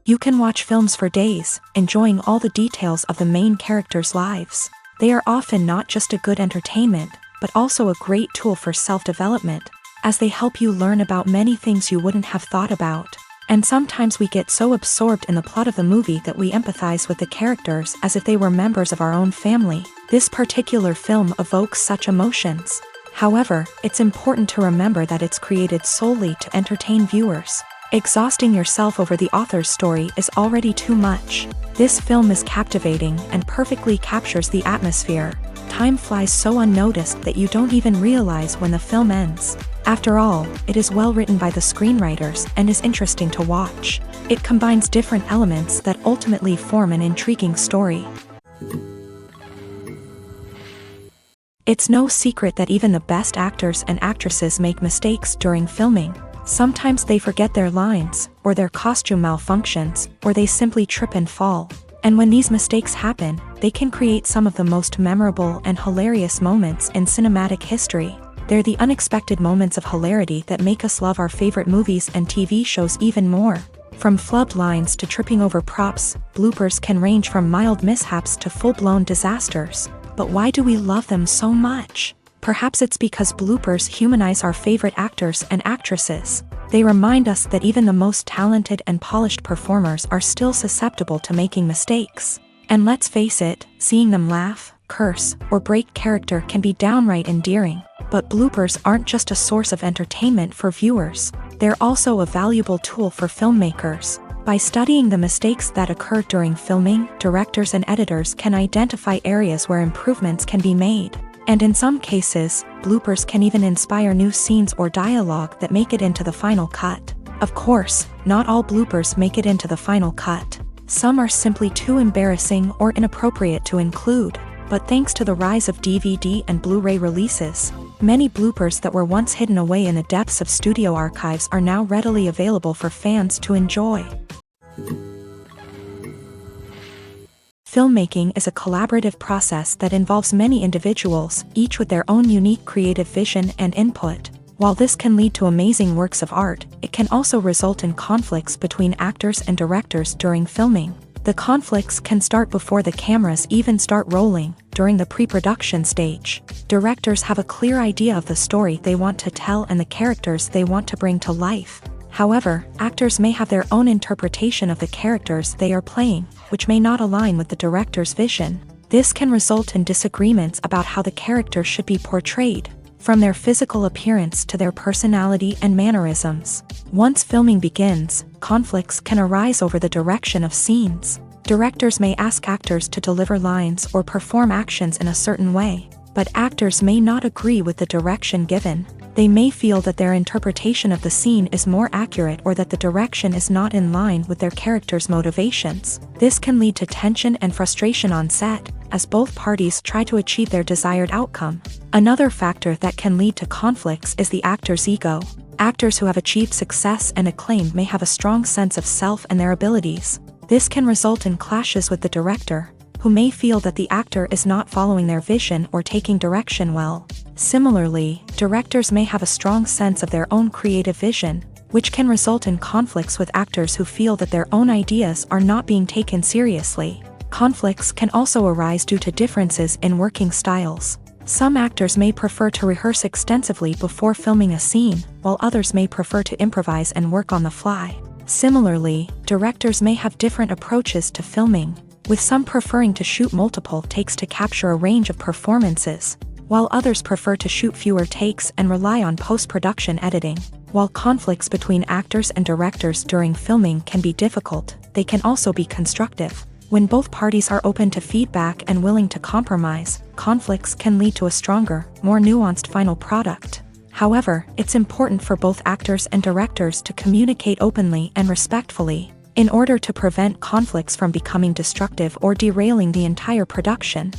You can watch films for days, enjoying all the details of the main characters' lives. They are often not just a good entertainment, but also a great tool for self-development, as they help you learn about many things you wouldn't have thought about. And sometimes we get so absorbed in the plot of the movie that we empathize with the characters as if they were members of our own family. This particular film evokes such emotions. However, it's important to remember that it's created solely to entertain viewers. Exhausting yourself over the author's story is already too much. This film is captivating and perfectly captures the atmosphere. Time flies so unnoticed that you don't even realize when the film ends. After all, it is well written by the screenwriters and is interesting to watch. It combines different elements that ultimately form an intriguing story. It's no secret that even the best actors and actresses make mistakes during filming. Sometimes they forget their lines, or their costume malfunctions, or they simply trip and fall. And when these mistakes happen, they can create some of the most memorable and hilarious moments in cinematic history. They're the unexpected moments of hilarity that make us love our favorite movies and TV shows even more. From flubbed lines to tripping over props, bloopers can range from mild mishaps to full-blown disasters. But why do we love them so much? Perhaps it's because bloopers humanize our favorite actors and actresses. They remind us that even the most talented and polished performers are still susceptible to making mistakes. And let's face it, seeing them laugh, curse, or break character can be downright endearing. But bloopers aren't just a source of entertainment for viewers. They're also a valuable tool for filmmakers. By studying the mistakes that occur during filming, directors and editors can identify areas where improvements can be made. And in some cases, bloopers can even inspire new scenes or dialogue that make it into the final cut. Of course, not all bloopers make it into the final cut. Some are simply too embarrassing or inappropriate to include. But thanks to the rise of DVD and Blu-ray releases, many bloopers that were once hidden away in the depths of studio archives are now readily available for fans to enjoy. Filmmaking is a collaborative process that involves many individuals, each with their own unique creative vision and input. While this can lead to amazing works of art, it can also result in conflicts between actors and directors during filming. The conflicts can start before the cameras even start rolling, during the pre-production stage. Directors have a clear idea of the story they want to tell and the characters they want to bring to life. However, actors may have their own interpretation of the characters they are playing, which may not align with the director's vision. This can result in disagreements about how the character should be portrayed, from their physical appearance to their personality and mannerisms. Once filming begins, conflicts can arise over the direction of scenes. Directors may ask actors to deliver lines or perform actions in a certain way, but actors may not agree with the direction given. They may feel that their interpretation of the scene is more accurate or that the direction is not in line with their character's motivations. This can lead to tension and frustration on set, as both parties try to achieve their desired outcome. Another factor that can lead to conflicts is the actor's ego. Actors who have achieved success and acclaim may have a strong sense of self and their abilities. This can result in clashes with the director, who may feel that the actor is not following their vision or taking direction well. Similarly, directors may have a strong sense of their own creative vision, which can result in conflicts with actors who feel that their own ideas are not being taken seriously. Conflicts can also arise due to differences in working styles. Some actors may prefer to rehearse extensively before filming a scene, while others may prefer to improvise and work on the fly. Similarly, directors may have different approaches to filming, with some preferring to shoot multiple takes to capture a range of performances, while others prefer to shoot fewer takes and rely on post-production editing. While conflicts between actors and directors during filming can be difficult, they can also be constructive. When both parties are open to feedback and willing to compromise, conflicts can lead to a stronger, more nuanced final product. However, it's important for both actors and directors to communicate openly and respectfully, in order to prevent conflicts from becoming destructive or derailing the entire production.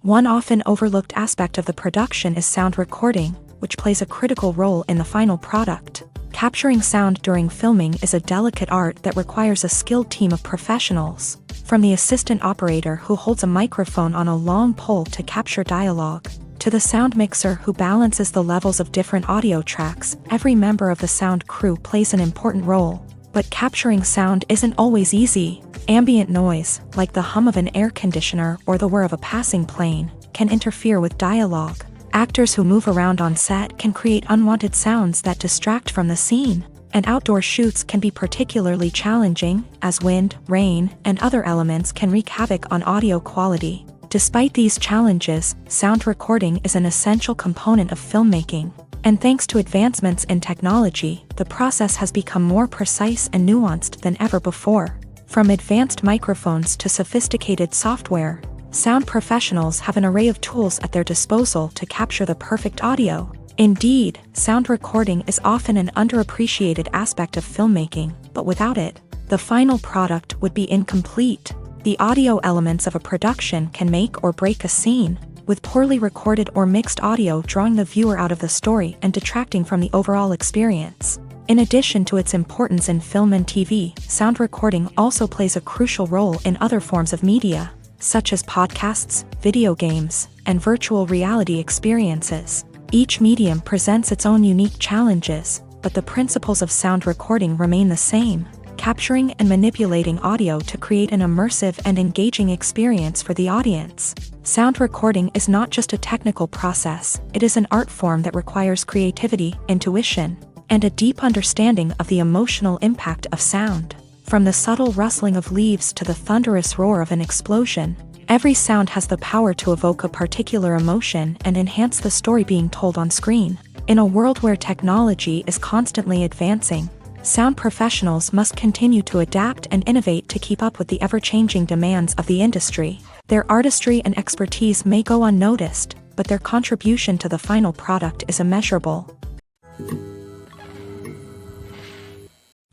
One often overlooked aspect of the production is sound recording, which plays a critical role in the final product. Capturing sound during filming is a delicate art that requires a skilled team of professionals, from the assistant operator who holds a microphone on a long pole to capture dialogue. To the sound mixer who balances the levels of different audio tracks, every member of the sound crew plays an important role. But capturing sound isn't always easy. Ambient noise, like the hum of an air conditioner or the whir of a passing plane, can interfere with dialogue. Actors who move around on set can create unwanted sounds that distract from the scene. And outdoor shoots can be particularly challenging, as wind, rain, and other elements can wreak havoc on audio quality. Despite these challenges, sound recording is an essential component of filmmaking. And thanks to advancements in technology, the process has become more precise and nuanced than ever before. From advanced microphones to sophisticated software, sound professionals have an array of tools at their disposal to capture the perfect audio. Indeed, sound recording is often an underappreciated aspect of filmmaking, but without it, the final product would be incomplete. The audio elements of a production can make or break a scene, with poorly recorded or mixed audio drawing the viewer out of the story and detracting from the overall experience. In addition to its importance in film and TV, sound recording also plays a crucial role in other forms of media, such as podcasts, video games, and virtual reality experiences. Each medium presents its own unique challenges, but the principles of sound recording remain the same, capturing and manipulating audio to create an immersive and engaging experience for the audience. Sound recording is not just a technical process, it is an art form that requires creativity, intuition, and a deep understanding of the emotional impact of sound. From the subtle rustling of leaves to the thunderous roar of an explosion, every sound has the power to evoke a particular emotion and enhance the story being told on screen. In a world where technology is constantly advancing, sound professionals must continue to adapt and innovate to keep up with the ever-changing demands of the industry. Their artistry and expertise may go unnoticed, but their contribution to the final product is immeasurable.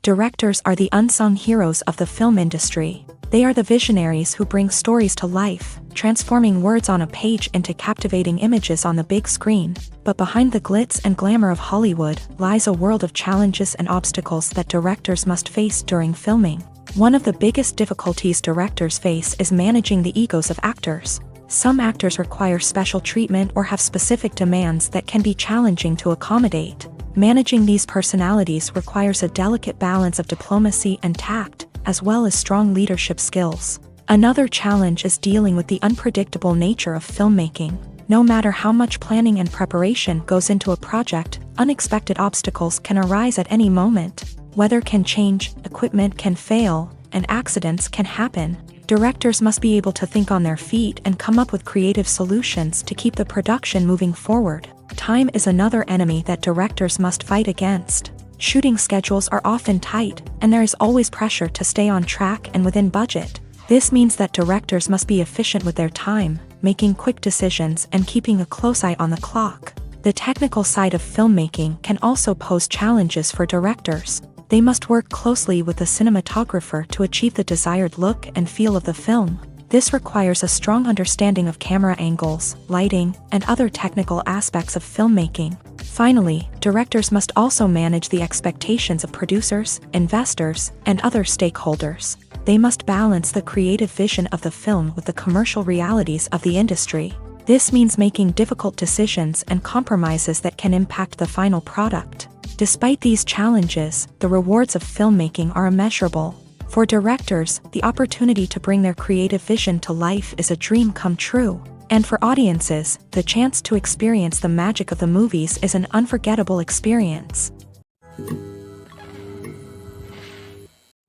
Directors are the unsung heroes of the film industry. They are the visionaries who bring stories to life, transforming words on a page into captivating images on the big screen. But behind the glitz and glamour of Hollywood lies a world of challenges and obstacles that directors must face during filming. One of the biggest difficulties directors face is managing the egos of actors. Some actors require special treatment or have specific demands that can be challenging to accommodate. Managing these personalities requires a delicate balance of diplomacy and tact, as well as strong leadership skills. Another challenge is dealing with the unpredictable nature of filmmaking. No matter how much planning and preparation goes into a project, unexpected obstacles can arise at any moment. Weather can change, equipment can fail, and accidents can happen. Directors must be able to think on their feet and come up with creative solutions to keep the production moving forward. Time is another enemy that directors must fight against. Shooting schedules are often tight, and there is always pressure to stay on track and within budget. This means that directors must be efficient with their time, making quick decisions and keeping a close eye on the clock. The technical side of filmmaking can also pose challenges for directors. They must work closely with the cinematographer to achieve the desired look and feel of the film. This requires a strong understanding of camera angles, lighting, and other technical aspects of filmmaking. Finally, directors must also manage the expectations of producers, investors, and other stakeholders. They must balance the creative vision of the film with the commercial realities of the industry. This means making difficult decisions and compromises that can impact the final product. Despite these challenges, the rewards of filmmaking are immeasurable. For directors, the opportunity to bring their creative vision to life is a dream come true. And for audiences, the chance to experience the magic of the movies is an unforgettable experience.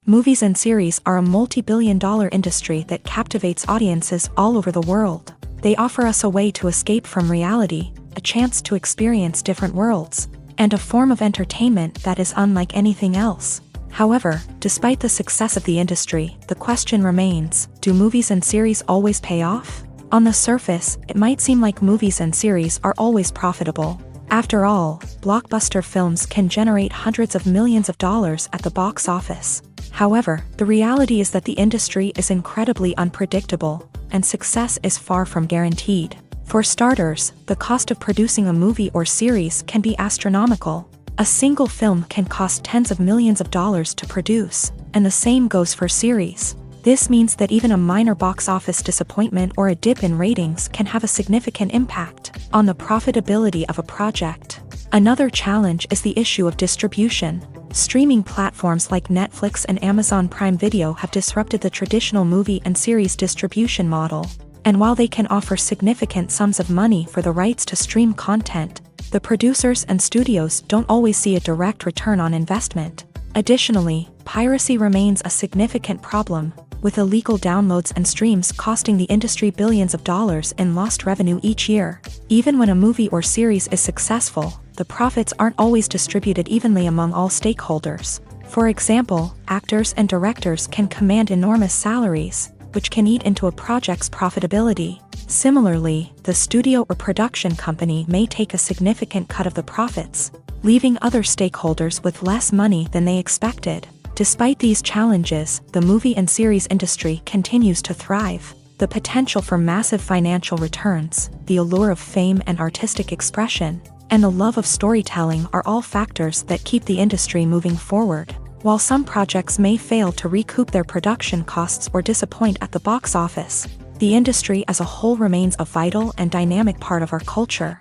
Movies and series are a multi-billion-dollar industry that captivates audiences all over the world. They offer us a way to escape from reality, a chance to experience different worlds, and a form of entertainment that is unlike anything else. However, despite the success of the industry, the question remains, do movies and series always pay off? On the surface, it might seem like movies and series are always profitable. After all, blockbuster films can generate hundreds of millions of dollars at the box office. However, the reality is that the industry is incredibly unpredictable, and success is far from guaranteed. For starters, the cost of producing a movie or series can be astronomical. A single film can cost tens of millions of dollars to produce, and the same goes for series. This means that even a minor box office disappointment or a dip in ratings can have a significant impact on the profitability of a project. Another challenge is the issue of distribution. Streaming platforms like Netflix and Amazon Prime Video have disrupted the traditional movie and series distribution model. And while they can offer significant sums of money for the rights to stream content, the producers and studios don't always see a direct return on investment. Additionally, piracy remains a significant problem, with illegal downloads and streams costing the industry billions of dollars in lost revenue each year. Even when a movie or series is successful, the profits aren't always distributed evenly among all stakeholders. For example, actors and directors can command enormous salaries, which can eat into a project's profitability. Similarly, the studio or production company may take a significant cut of the profits, leaving other stakeholders with less money than they expected. Despite these challenges, the movie and series industry continues to thrive. The potential for massive financial returns, the allure of fame and artistic expression, and the love of storytelling are all factors that keep the industry moving forward. While some projects may fail to recoup their production costs or disappoint at the box office, the industry as a whole remains a vital and dynamic part of our culture.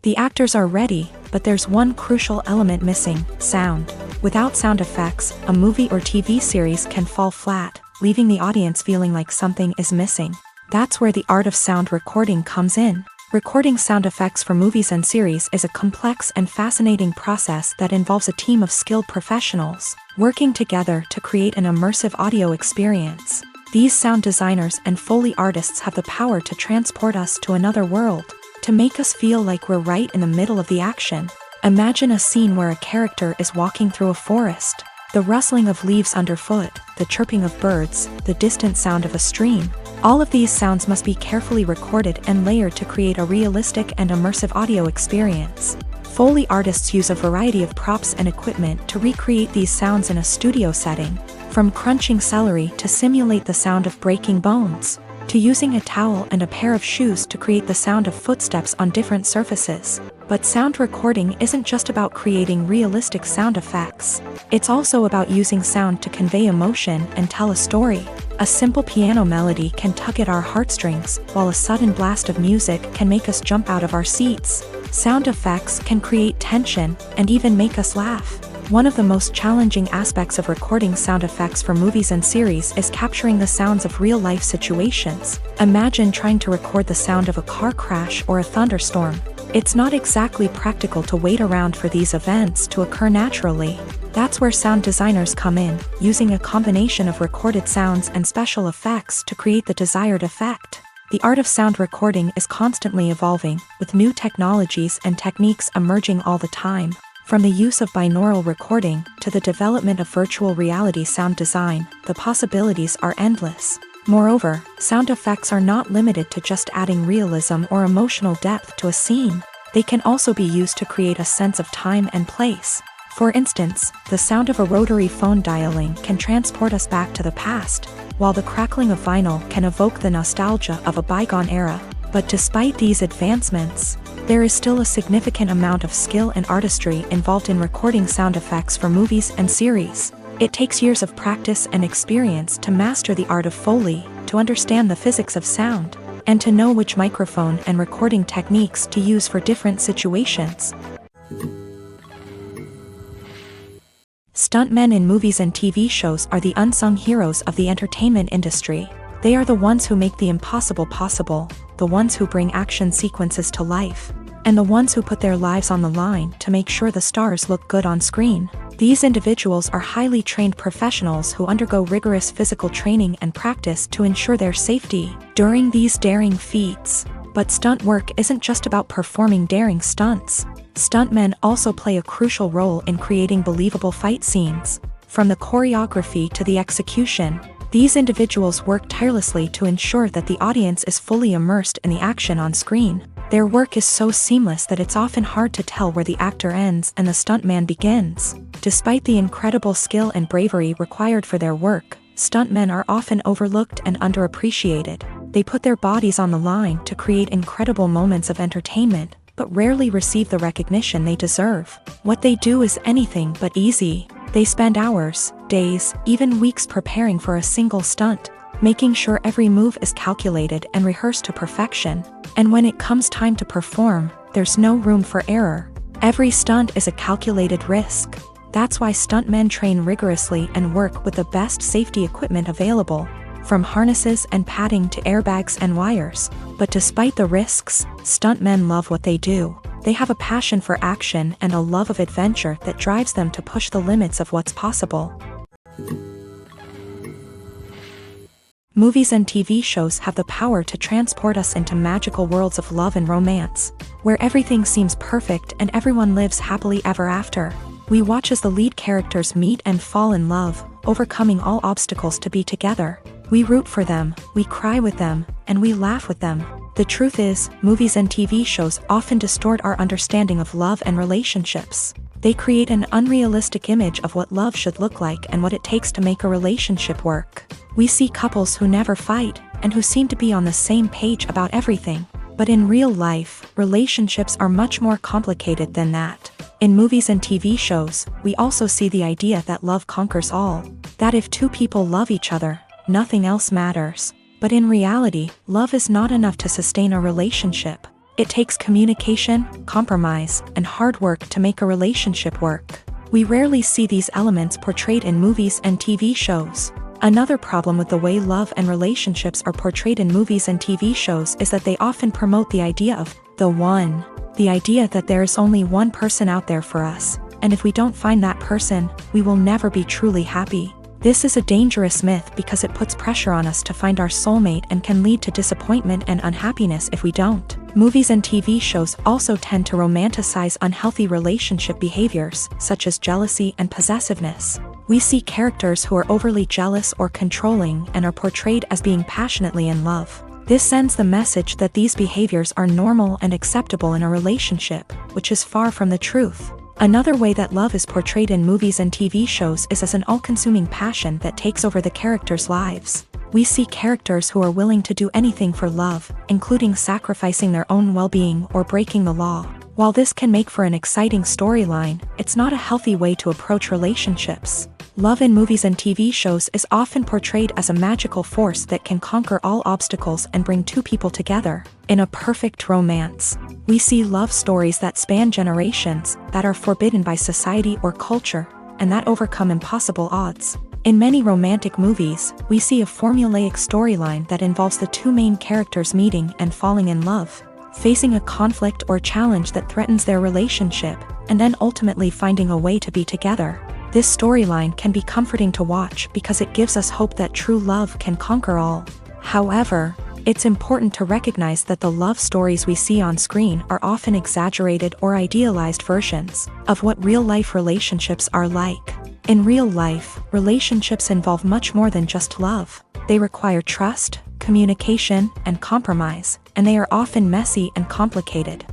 The actors are ready, but there's one crucial element missing: sound. Without sound effects, a movie or TV series can fall flat, leaving the audience feeling like something is missing. That's where the art of sound recording comes in. Recording sound effects for movies and series is a complex and fascinating process that involves a team of skilled professionals working together to create an immersive audio experience. These sound designers and Foley artists have the power to transport us to another world, to make us feel like we're right in the middle of the action. Imagine a scene where a character is walking through a forest. The rustling of leaves underfoot, the chirping of birds, the distant sound of a stream. All of these sounds must be carefully recorded and layered to create a realistic and immersive audio experience. Foley artists use a variety of props and equipment to recreate these sounds in a studio setting, from crunching celery to simulate the sound of breaking bones, to using a towel and a pair of shoes to create the sound of footsteps on different surfaces. But sound recording isn't just about creating realistic sound effects. It's also about using sound to convey emotion and tell a story. A simple piano melody can tug at our heartstrings, while a sudden blast of music can make us jump out of our seats. Sound effects can create tension and even make us laugh. One of the most challenging aspects of recording sound effects for movies and series is capturing the sounds of real-life situations. Imagine trying to record the sound of a car crash or a thunderstorm. It's not exactly practical to wait around for these events to occur naturally. That's where sound designers come in, using a combination of recorded sounds and special effects to create the desired effect. The art of sound recording is constantly evolving, with new technologies and techniques emerging all the time. From the use of binaural recording to the development of virtual reality sound design, the possibilities are endless. Moreover, sound effects are not limited to just adding realism or emotional depth to a scene. They can also be used to create a sense of time and place. For instance, the sound of a rotary phone dialing can transport us back to the past, while the crackling of vinyl can evoke the nostalgia of a bygone era. But despite these advancements, there is still a significant amount of skill and artistry involved in recording sound effects for movies and series. It takes years of practice and experience to master the art of Foley, to understand the physics of sound, and to know which microphone and recording techniques to use for different situations. Stuntmen in movies and TV shows are the unsung heroes of the entertainment industry. They are the ones who make the impossible possible, the ones who bring action sequences to life, and the ones who put their lives on the line to make sure the stars look good on screen. These individuals are highly trained professionals who undergo rigorous physical training and practice to ensure their safety during these daring feats. But stunt work isn't just about performing daring stunts. Stuntmen also play a crucial role in creating believable fight scenes. From the choreography to the execution, these individuals work tirelessly to ensure that the audience is fully immersed in the action on screen. Their work is so seamless that it's often hard to tell where the actor ends and the stuntman begins. Despite the incredible skill and bravery required for their work, stuntmen are often overlooked and underappreciated. They put their bodies on the line to create incredible moments of entertainment, but rarely receive the recognition they deserve. What they do is anything but easy. They spend hours, days, even weeks preparing for a single stunt, making sure every move is calculated and rehearsed to perfection. And when it comes time to perform, there's no room for error. Every stunt is a calculated risk. That's why stuntmen train rigorously and work with the best safety equipment available, from harnesses and padding to airbags and wires. But despite the risks, stuntmen love what they do. They have a passion for action and a love of adventure that drives them to push the limits of what's possible. Movies and TV shows have the power to transport us into magical worlds of love and romance, where everything seems perfect and everyone lives happily ever after. We watch as the lead characters meet and fall in love, overcoming all obstacles to be together. We root for them, we cry with them, and we laugh with them. The truth is, movies and TV shows often distort our understanding of love and relationships. They create an unrealistic image of what love should look like and what it takes to make a relationship work. We see couples who never fight, and who seem to be on the same page about everything. But in real life, relationships are much more complicated than that. In movies and TV shows, we also see the idea that love conquers all. That if two people love each other, nothing else matters. But in reality, love is not enough to sustain a relationship. It takes communication, compromise, and hard work to make a relationship work. We rarely see these elements portrayed in movies and TV shows. Another problem with the way love and relationships are portrayed in movies and TV shows is that they often promote the idea of the one. The idea that there is only one person out there for us, and if we don't find that person, we will never be truly happy. This is a dangerous myth because it puts pressure on us to find our soulmate and can lead to disappointment and unhappiness if we don't. Movies and TV shows also tend to romanticize unhealthy relationship behaviors, such as jealousy and possessiveness. We see characters who are overly jealous or controlling and are portrayed as being passionately in love. This sends the message that these behaviors are normal and acceptable in a relationship, which is far from the truth. Another way that love is portrayed in movies and TV shows is as an all-consuming passion that takes over the characters' lives. We see characters who are willing to do anything for love, including sacrificing their own well-being or breaking the law. While this can make for an exciting storyline, it's not a healthy way to approach relationships. Love in movies and TV shows is often portrayed as a magical force that can conquer all obstacles and bring two people together. In a perfect romance, we see love stories that span generations, that are forbidden by society or culture, and that overcome impossible odds. In many romantic movies, we see a formulaic storyline that involves the two main characters meeting and falling in love, facing a conflict or challenge that threatens their relationship, and then ultimately finding a way to be together. This storyline can be comforting to watch because it gives us hope that true love can conquer all. However, it's important to recognize that the love stories we see on screen are often exaggerated or idealized versions of what real-life relationships are like. In real life, relationships involve much more than just love. They require trust, communication, and compromise, and they are often messy and complicated.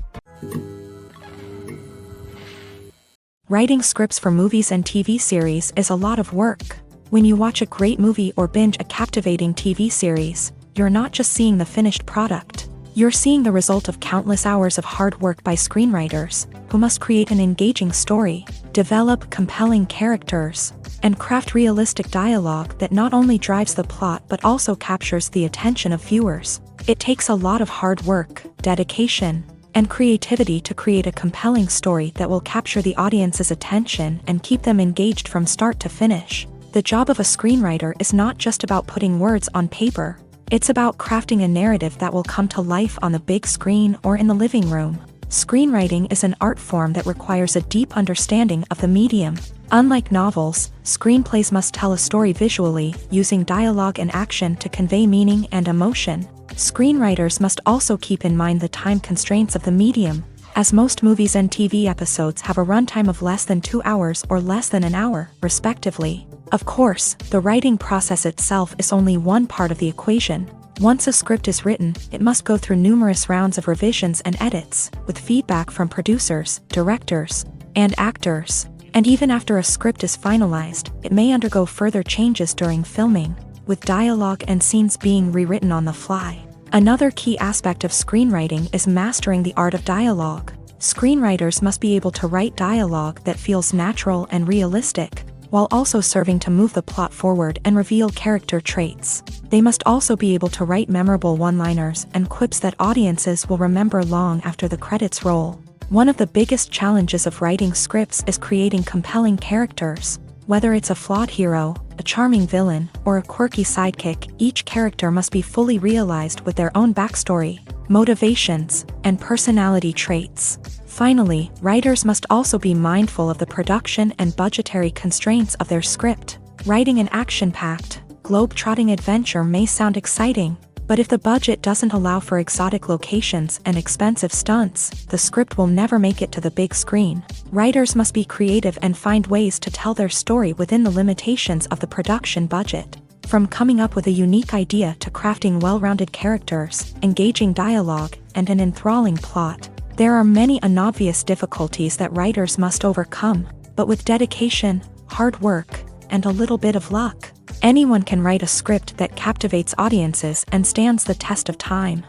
Writing scripts for movies and TV series is a lot of work. When you watch a great movie or binge a captivating TV series, you're not just seeing the finished product. You're seeing the result of countless hours of hard work by screenwriters, who must create an engaging story, develop compelling characters, and craft realistic dialogue that not only drives the plot but also captures the attention of viewers. It takes a lot of hard work, dedication, and creativity to create a compelling story that will capture the audience's attention and keep them engaged from start to finish. The job of a screenwriter is not just about putting words on paper. It's about crafting a narrative that will come to life on the big screen or in the living room. Screenwriting is an art form that requires a deep understanding of the medium. Unlike novels, screenplays must tell a story visually, using dialogue and action to convey meaning and emotion. Screenwriters must also keep in mind the time constraints of the medium, as most movies and TV episodes have a runtime of less than 2 hours or less than an hour, respectively. Of course, the writing process itself is only one part of the equation. Once a script is written, it must go through numerous rounds of revisions and edits, with feedback from producers, directors, and actors. And even after a script is finalized, it may undergo further changes during filming, with dialogue and scenes being rewritten on the fly. Another key aspect of screenwriting is mastering the art of dialogue. Screenwriters must be able to write dialogue that feels natural and realistic. while also serving to move the plot forward and reveal character traits. They must also be able to write memorable one-liners and quips that audiences will remember long after the credits roll. One of the biggest challenges of writing scripts is creating compelling characters. Whether it's a flawed hero, a charming villain, or a quirky sidekick, each character must be fully realized with their own backstory, motivations, and personality traits. Finally, writers must also be mindful of the production and budgetary constraints of their script. Writing an action-packed, globe-trotting adventure may sound exciting, but if the budget doesn't allow for exotic locations and expensive stunts, the script will never make it to the big screen. Writers must be creative and find ways to tell their story within the limitations of the production budget. From coming up with a unique idea to crafting well-rounded characters, engaging dialogue, and an enthralling plot, there are many unobvious difficulties that writers must overcome, but with dedication, hard work, and a little bit of luck, anyone can write a script that captivates audiences and stands the test of time.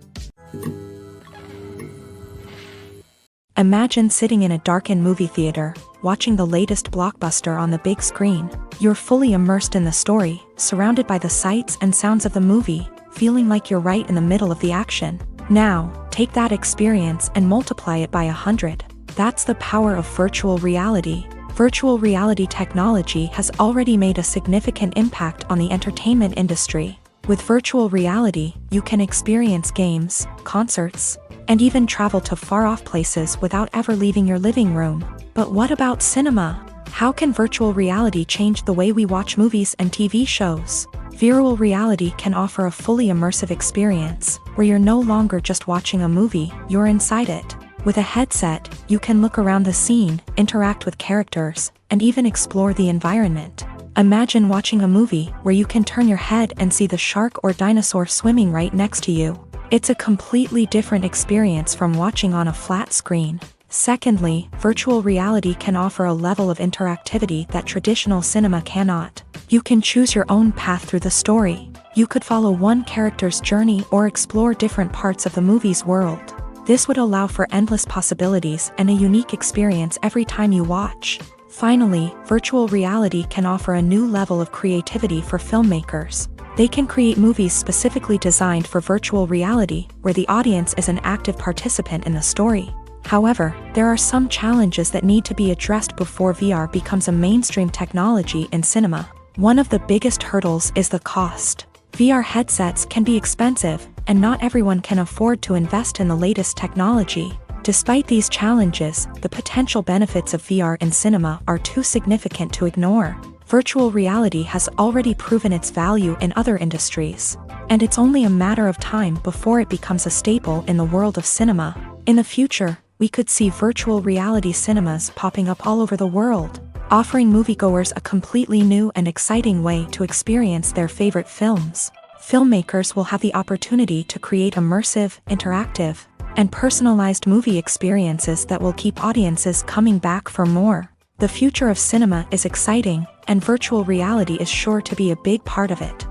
Imagine sitting in a darkened movie theater, watching the latest blockbuster on the big screen. You're fully immersed in the story, surrounded by the sights and sounds of the movie, feeling like you're right in the middle of the action. Now, take that experience and multiply it by 100. That's the power of virtual reality. Virtual reality technology has already made a significant impact on the entertainment industry. With virtual reality, you can experience games, concerts, and even travel to far-off places without ever leaving your living room. But what about cinema? How can virtual reality change the way we watch movies and TV shows? Virtual reality can offer a fully immersive experience, where you're no longer just watching a movie, you're inside it. With a headset, you can look around the scene, interact with characters, and even explore the environment. Imagine watching a movie where you can turn your head and see the shark or dinosaur swimming right next to you. It's a completely different experience from watching on a flat screen. Secondly, virtual reality can offer a level of interactivity that traditional cinema cannot. You can choose your own path through the story. You could follow one character's journey or explore different parts of the movie's world. This would allow for endless possibilities and a unique experience every time you watch. Finally, virtual reality can offer a new level of creativity for filmmakers. They can create movies specifically designed for virtual reality, where the audience is an active participant in the story. However, there are some challenges that need to be addressed before VR becomes a mainstream technology in cinema. One of the biggest hurdles is the cost. VR headsets can be expensive, and not everyone can afford to invest in the latest technology. Despite these challenges, the potential benefits of VR in cinema are too significant to ignore. Virtual reality has already proven its value in other industries, and it's only a matter of time before it becomes a staple in the world of cinema. In the future, we could see virtual reality cinemas popping up all over the world, offering moviegoers a completely new and exciting way to experience their favorite films. Filmmakers will have the opportunity to create immersive, interactive, and personalized movie experiences that will keep audiences coming back for more. The future of cinema is exciting, and virtual reality is sure to be a big part of it.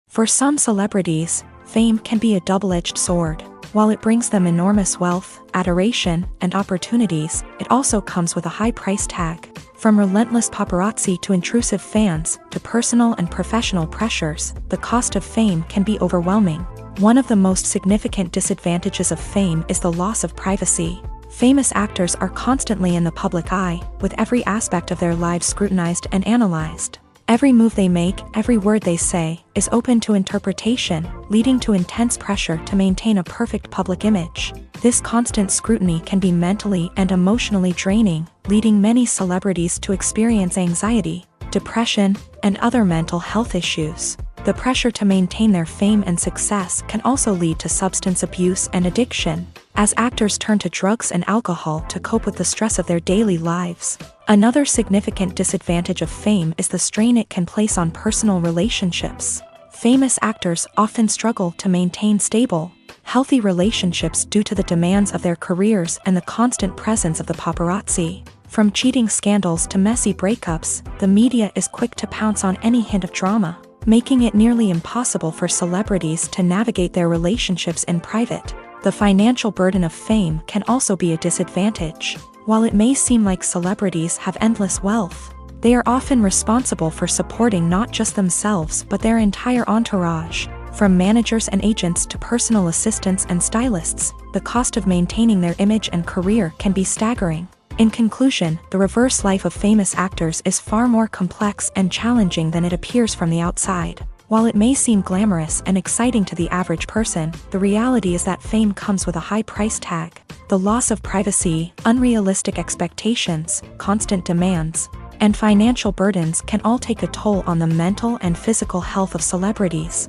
For some celebrities, fame can be a double-edged sword. While it brings them enormous wealth, adoration, and opportunities, it also comes with a high price tag. From relentless paparazzi to intrusive fans, to personal and professional pressures, the cost of fame can be overwhelming. One of the most significant disadvantages of fame is the loss of privacy. Famous actors are constantly in the public eye, with every aspect of their lives scrutinized and analyzed. Every move they make, every word they say, is open to interpretation, leading to intense pressure to maintain a perfect public image. This constant scrutiny can be mentally and emotionally draining, leading many celebrities to experience anxiety, depression, and other mental health issues. The pressure to maintain their fame and success can also lead to substance abuse and addiction, as actors turn to drugs and alcohol to cope with the stress of their daily lives. Another significant disadvantage of fame is the strain it can place on personal relationships. Famous actors often struggle to maintain stable, healthy relationships due to the demands of their careers and the constant presence of the paparazzi. From cheating scandals to messy breakups, the media is quick to pounce on any hint of drama, making it nearly impossible for celebrities to navigate their relationships in private. The financial burden of fame can also be a disadvantage. While it may seem like celebrities have endless wealth, they are often responsible for supporting not just themselves but their entire entourage. From managers and agents to personal assistants and stylists, the cost of maintaining their image and career can be staggering. In conclusion, the reverse life of famous actors is far more complex and challenging than it appears from the outside. While it may seem glamorous and exciting to the average person, the reality is that fame comes with a high price tag. The loss of privacy, unrealistic expectations, constant demands, and financial burdens can all take a toll on the mental and physical health of celebrities.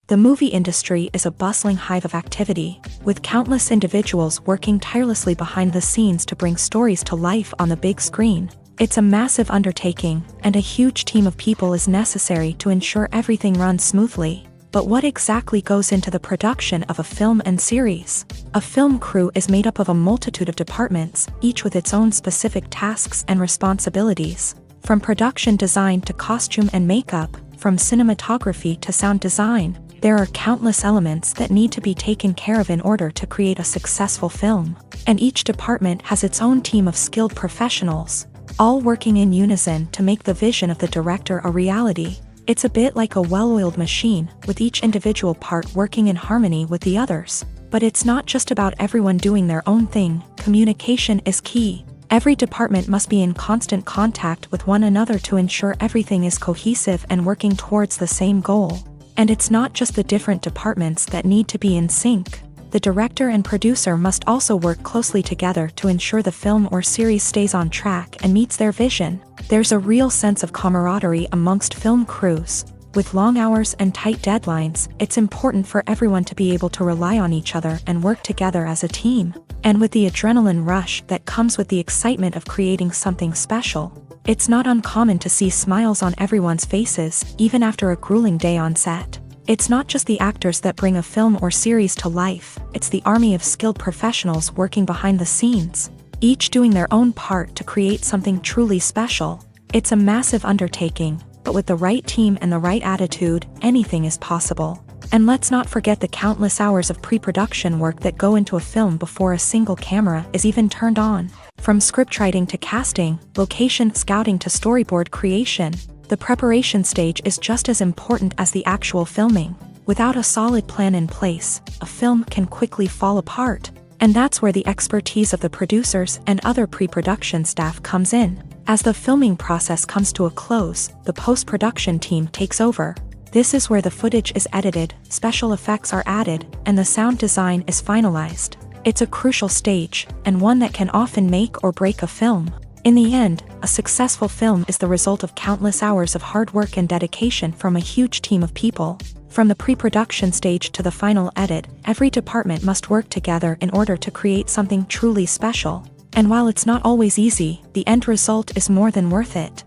The movie industry is a bustling hive of activity, with countless individuals working tirelessly behind the scenes to bring stories to life on the big screen. It's a massive undertaking, and a huge team of people is necessary to ensure everything runs smoothly. But what exactly goes into the production of a film and series? A film crew is made up of a multitude of departments, each with its own specific tasks and responsibilities. From production design to costume and makeup, from cinematography to sound design, there are countless elements that need to be taken care of in order to create a successful film. And each department has its own team of skilled professionals, all working in unison to make the vision of the director a reality. It's a bit like a well-oiled machine, with each individual part working in harmony with the others. But it's not just about everyone doing their own thing. Communication is key. Every department must be in constant contact with one another to ensure everything is cohesive and working towards the same goal. And it's not just the different departments that need to be in sync. The director and producer must also work closely together to ensure the film or series stays on track and meets their vision. There's a real sense of camaraderie amongst film crews. With long hours and tight deadlines, it's important for everyone to be able to rely on each other and work together as a team. And with the adrenaline rush that comes with the excitement of creating something special, it's not uncommon to see smiles on everyone's faces, even after a grueling day on set. It's not just the actors that bring a film or series to life, it's the army of skilled professionals working behind the scenes, each doing their own part to create something truly special. It's a massive undertaking, but with the right team and the right attitude, anything is possible. And let's not forget the countless hours of pre-production work that go into a film before a single camera is even turned on. From scriptwriting to casting, location scouting to storyboard creation, the preparation stage is just as important as the actual filming. Without a solid plan in place, a film can quickly fall apart. And that's where the expertise of the producers and other pre-production staff comes in. As the filming process comes to a close, the post-production team takes over. This is where the footage is edited, special effects are added, and the sound design is finalized. It's a crucial stage, and one that can often make or break a film. In the end, a successful film is the result of countless hours of hard work and dedication from a huge team of people. From the pre-production stage to the final edit, every department must work together in order to create something truly special. And while it's not always easy, the end result is more than worth it.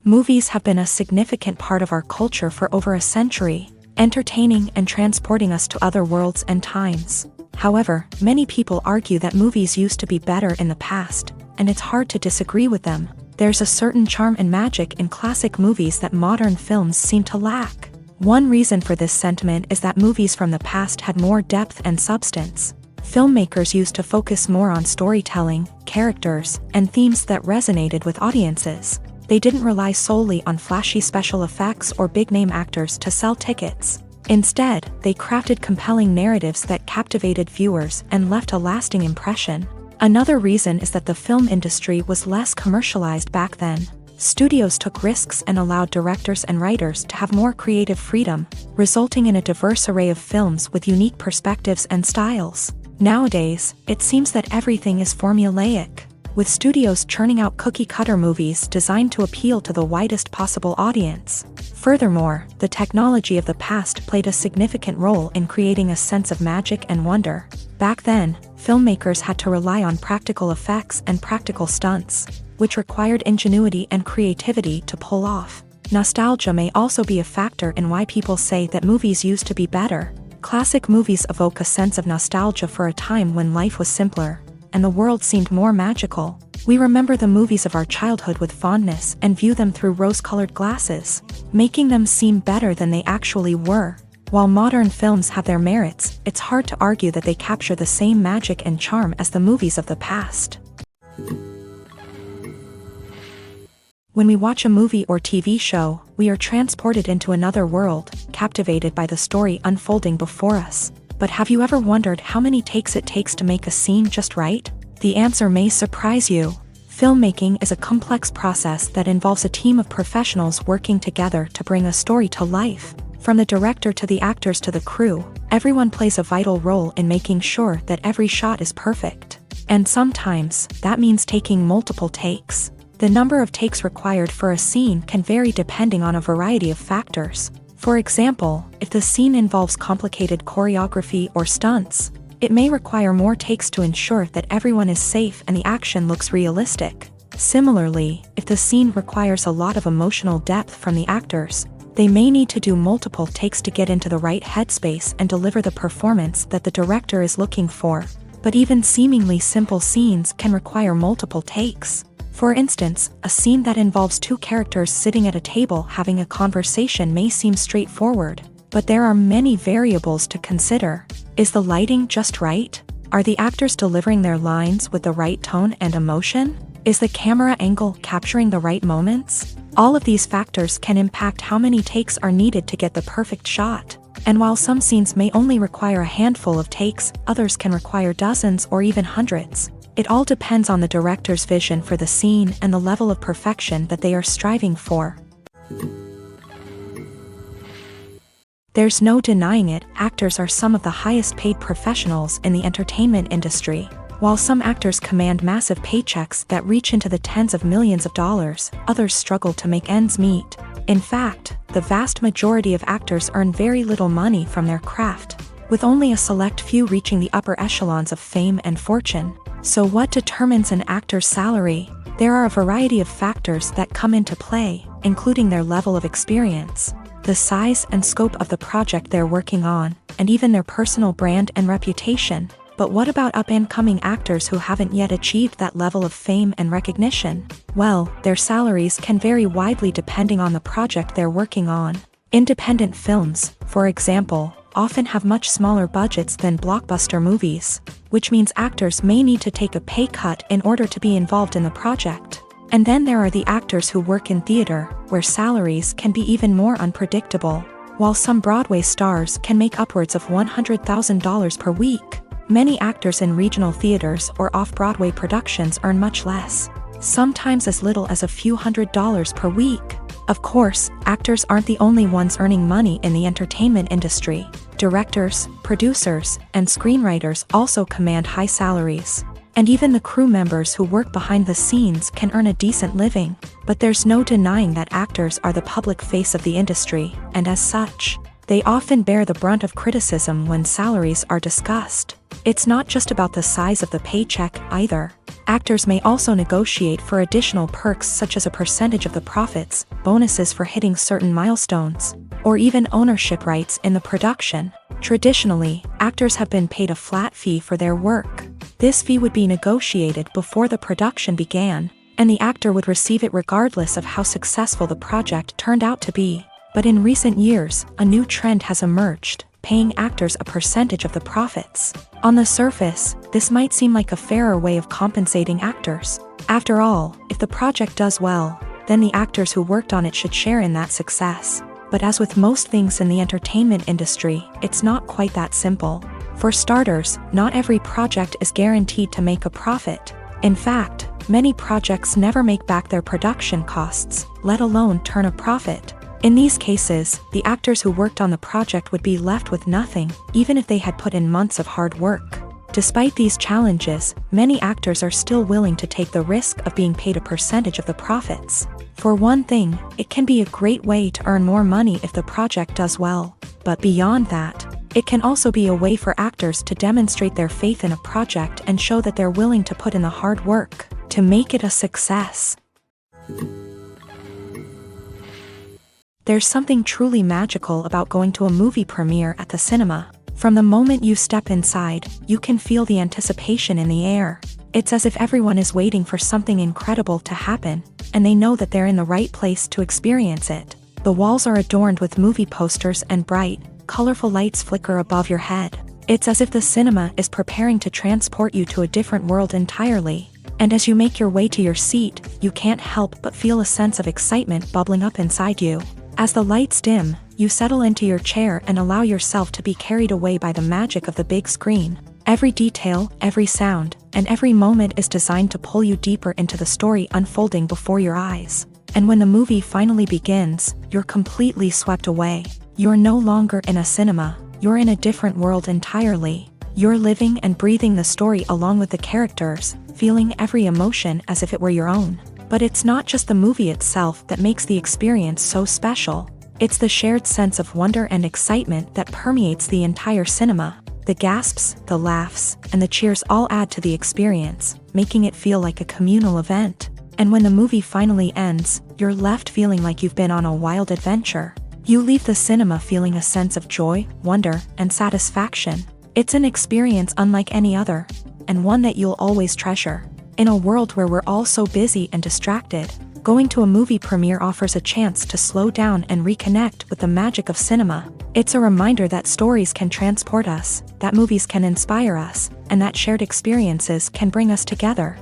Movies have been a significant part of our culture for over a century, entertaining and transporting us to other worlds and times. However, many people argue that movies used to be better in the past, and it's hard to disagree with them. There's a certain charm and magic in classic movies that modern films seem to lack. One reason for this sentiment is that movies from the past had more depth and substance. Filmmakers used to focus more on storytelling, characters, and themes that resonated with audiences. They didn't rely solely on flashy special effects or big-name actors to sell tickets. Instead, they crafted compelling narratives that captivated viewers and left a lasting impression. Another reason is that the film industry was less commercialized back then. Studios took risks and allowed directors and writers to have more creative freedom, resulting in a diverse array of films with unique perspectives and styles. Nowadays, it seems that everything is formulaic, with studios churning out cookie-cutter movies designed to appeal to the widest possible audience. Furthermore, the technology of the past played a significant role in creating a sense of magic and wonder. Back then, filmmakers had to rely on practical effects and practical stunts, which required ingenuity and creativity to pull off. Nostalgia may also be a factor in why people say that movies used to be better. Classic movies evoke a sense of nostalgia for a time when life was simpler, and the world seemed more magical. We remember the movies of our childhood with fondness and view them through rose-colored glasses, making them seem better than they actually were. While modern films have their merits, it's hard to argue that they capture the same magic and charm as the movies of the past. When we watch a movie or TV show, we are transported into another world, captivated by the story unfolding before us. But have you ever wondered how many takes it takes to make a scene just right? The answer may surprise you. Filmmaking is a complex process that involves a team of professionals working together to bring a story to life. From the director to the actors to the crew, everyone plays a vital role in making sure that every shot is perfect. And sometimes, that means taking multiple takes. The number of takes required for a scene can vary depending on a variety of factors. For example, if the scene involves complicated choreography or stunts, it may require more takes to ensure that everyone is safe and the action looks realistic. Similarly, if the scene requires a lot of emotional depth from the actors, they may need to do multiple takes to get into the right headspace and deliver the performance that the director is looking for. But even seemingly simple scenes can require multiple takes. For instance, a scene that involves two characters sitting at a table having a conversation may seem straightforward, but there are many variables to consider. Is the lighting just right? Are the actors delivering their lines with the right tone and emotion? Is the camera angle capturing the right moments? All of these factors can impact how many takes are needed to get the perfect shot. And while some scenes may only require a handful of takes, others can require dozens or even hundreds. It all depends on the director's vision for the scene and the level of perfection that they are striving for. There's no denying it, actors are some of the highest paid professionals in the entertainment industry. While some actors command massive paychecks that reach into the tens of millions of dollars, others struggle to make ends meet. In fact, the vast majority of actors earn very little money from their craft, with only a select few reaching the upper echelons of fame and fortune. So what determines an actor's salary? There are a variety of factors that come into play, including their level of experience, the size and scope of the project they're working on, and even their personal brand and reputation. But what about up-and-coming actors who haven't yet achieved that level of fame and recognition? Well, their salaries can vary widely depending on the project they're working on. Independent films, for example, often have much smaller budgets than blockbuster movies, which means actors may need to take a pay cut in order to be involved in the project. And then there are the actors who work in theater, where salaries can be even more unpredictable. While some Broadway stars can make upwards of $100,000 per week, many actors in regional theaters or off-Broadway productions earn much less, sometimes as little as a few $100s per week. Of course, actors aren't the only ones earning money in the entertainment industry. Directors, producers, and screenwriters also command high salaries. And even the crew members who work behind the scenes can earn a decent living. But there's no denying that actors are the public face of the industry, and as such, they often bear the brunt of criticism when salaries are discussed. It's not just about the size of the paycheck, either. Actors may also negotiate for additional perks such as a percentage of the profits, bonuses for hitting certain milestones, or even ownership rights in the production. Traditionally, actors have been paid a flat fee for their work. This fee would be negotiated before the production began, and the actor would receive it regardless of how successful the project turned out to be. But in recent years, a new trend has emerged, paying actors a percentage of the profits. On the surface, this might seem like a fairer way of compensating actors. After all, if the project does well, then the actors who worked on it should share in that success. But as with most things in the entertainment industry, it's not quite that simple. For starters, not every project is guaranteed to make a profit. In fact, many projects never make back their production costs, let alone turn a profit. In these cases, the actors who worked on the project would be left with nothing, even if they had put in months of hard work. Despite these challenges, many actors are still willing to take the risk of being paid a percentage of the profits. For one thing, it can be a great way to earn more money if the project does well. But beyond that, it can also be a way for actors to demonstrate their faith in a project and show that they're willing to put in the hard work to make it a success. There's something truly magical about going to a movie premiere at the cinema. From the moment you step inside, you can feel the anticipation in the air. It's as if everyone is waiting for something incredible to happen, and they know that they're in the right place to experience it. The walls are adorned with movie posters and bright, colorful lights flicker above your head. It's as if the cinema is preparing to transport you to a different world entirely. And as you make your way to your seat, you can't help but feel a sense of excitement bubbling up inside you. As the lights dim, you settle into your chair and allow yourself to be carried away by the magic of the big screen. Every detail, every sound, and every moment is designed to pull you deeper into the story unfolding before your eyes. And when the movie finally begins, you're completely swept away. You're no longer in a cinema, you're in a different world entirely. You're living and breathing the story along with the characters, feeling every emotion as if it were your own. But it's not just the movie itself that makes the experience so special. It's the shared sense of wonder and excitement that permeates the entire cinema. The gasps, the laughs, and the cheers all add to the experience, making it feel like a communal event. And when the movie finally ends, you're left feeling like you've been on a wild adventure. You leave the cinema feeling a sense of joy, wonder, and satisfaction. It's an experience unlike any other, and one that you'll always treasure. In a world where we're all so busy and distracted, going to a movie premiere offers a chance to slow down and reconnect with the magic of cinema. It's a reminder that stories can transport us, that movies can inspire us, and that shared experiences can bring us together.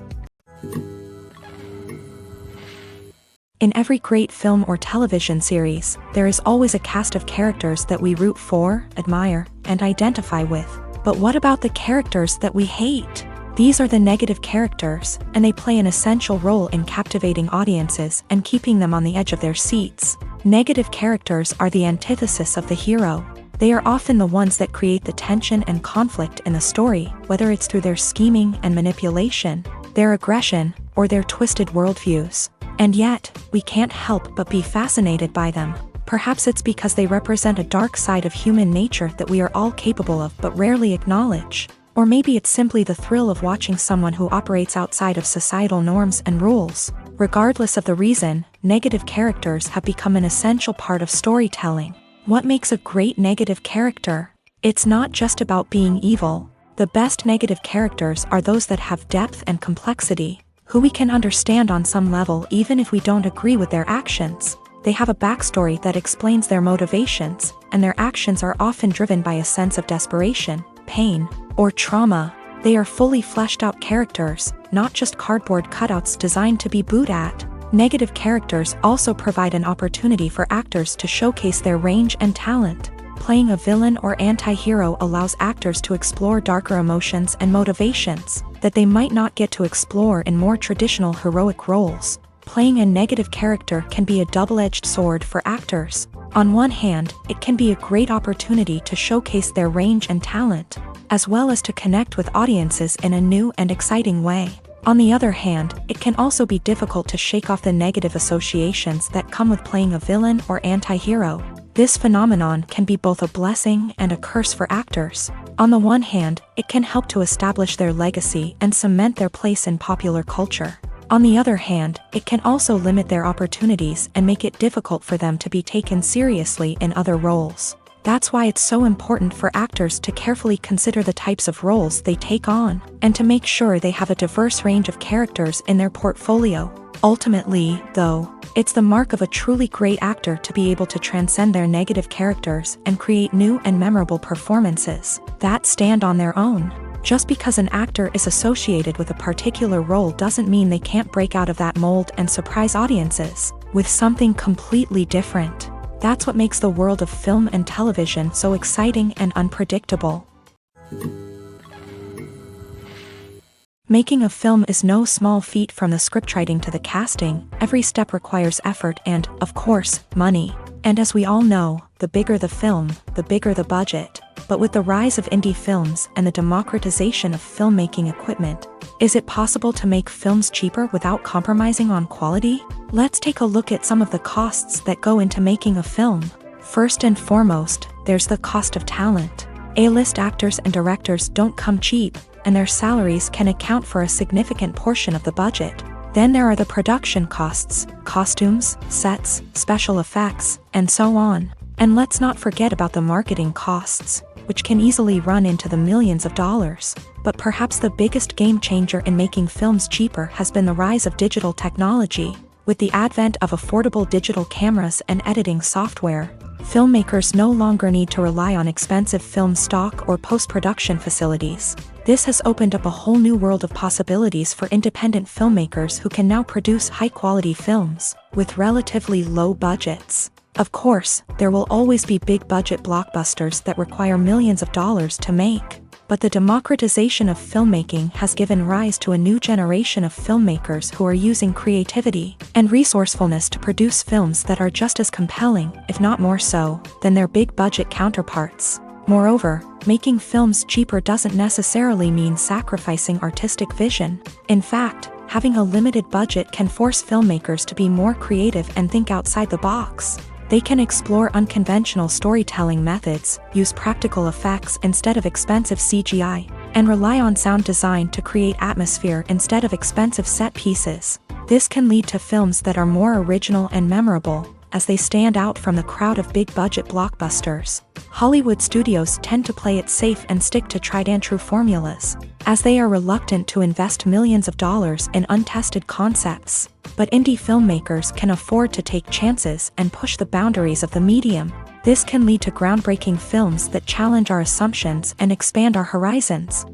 In every great film or television series, there is always a cast of characters that we root for, admire, and identify with. But what about the characters that we hate? These are the negative characters, and they play an essential role in captivating audiences and keeping them on the edge of their seats. Negative characters are the antithesis of the hero. They are often the ones that create the tension and conflict in the story, whether it's through their scheming and manipulation, their aggression, or their twisted worldviews. And yet, we can't help but be fascinated by them. Perhaps it's because they represent a dark side of human nature that we are all capable of but rarely acknowledge. Or maybe it's simply the thrill of watching someone who operates outside of societal norms and rules. Regardless of the reason, negative characters have become an essential part of storytelling. What makes a great negative character? It's not just about being evil. The best negative characters are those that have depth and complexity, who we can understand on some level even if we don't agree with their actions. They have a backstory that explains their motivations, and their actions are often driven by a sense of desperation, pain, or trauma. They are fully fleshed out characters, not just cardboard cutouts designed to be booed at. Negative characters also provide an opportunity for actors to showcase their range and talent. Playing a villain or anti-hero allows actors to explore darker emotions and motivations that they might not get to explore in more traditional heroic roles. Playing a negative character can be a double-edged sword for actors. On one hand, it can be a great opportunity to showcase their range and talent, as well as to connect with audiences in a new and exciting way. On the other hand, it can also be difficult to shake off the negative associations that come with playing a villain or anti-hero. This phenomenon can be both a blessing and a curse for actors. On the one hand, it can help to establish their legacy and cement their place in popular culture. On the other hand, it can also limit their opportunities and make it difficult for them to be taken seriously in other roles. That's why it's so important for actors to carefully consider the types of roles they take on, and to make sure they have a diverse range of characters in their portfolio. Ultimately, though, it's the mark of a truly great actor to be able to transcend their negative characters and create new and memorable performances that stand on their own. Just because an actor is associated with a particular role doesn't mean they can't break out of that mold and surprise audiences with something completely different. That's what makes the world of film and television so exciting and unpredictable. Making a film is no small feat. From the scriptwriting to the casting, every step requires effort and, of course, money. And as we all know, the bigger the film, the bigger the budget. But with the rise of indie films and the democratization of filmmaking equipment, is it possible to make films cheaper without compromising on quality? Let's take a look at some of the costs that go into making a film. First and foremost, there's the cost of talent. A-list actors and directors don't come cheap, and their salaries can account for a significant portion of the budget. Then there are the production costs, costumes, sets, special effects, and so on. And let's not forget about the marketing costs, which can easily run into the millions of dollars. But perhaps the biggest game changer in making films cheaper has been the rise of digital technology. With the advent of affordable digital cameras and editing software, Filmmakers no longer need to rely on expensive film stock or post-production facilities. This has opened up a whole new world of possibilities for independent filmmakers who can now produce high-quality films with relatively low budgets. Of course, there will always be big-budget blockbusters that require millions of dollars to make. But the democratization of filmmaking has given rise to a new generation of filmmakers who are using creativity and resourcefulness to produce films that are just as compelling, if not more so, than their big-budget counterparts. Moreover, making films cheaper doesn't necessarily mean sacrificing artistic vision. In fact, having a limited budget can force filmmakers to be more creative and think outside the box. They can explore unconventional storytelling methods, use practical effects instead of expensive CGI, and rely on sound design to create atmosphere instead of expensive set pieces. This can lead to films that are more original and memorable, as they stand out from the crowd of big-budget blockbusters. Hollywood studios tend to play it safe and stick to tried-and-true formulas, as they are reluctant to invest millions of dollars in untested concepts. But indie filmmakers can afford to take chances and push the boundaries of the medium. This can lead to groundbreaking films that challenge our assumptions and expand our horizons.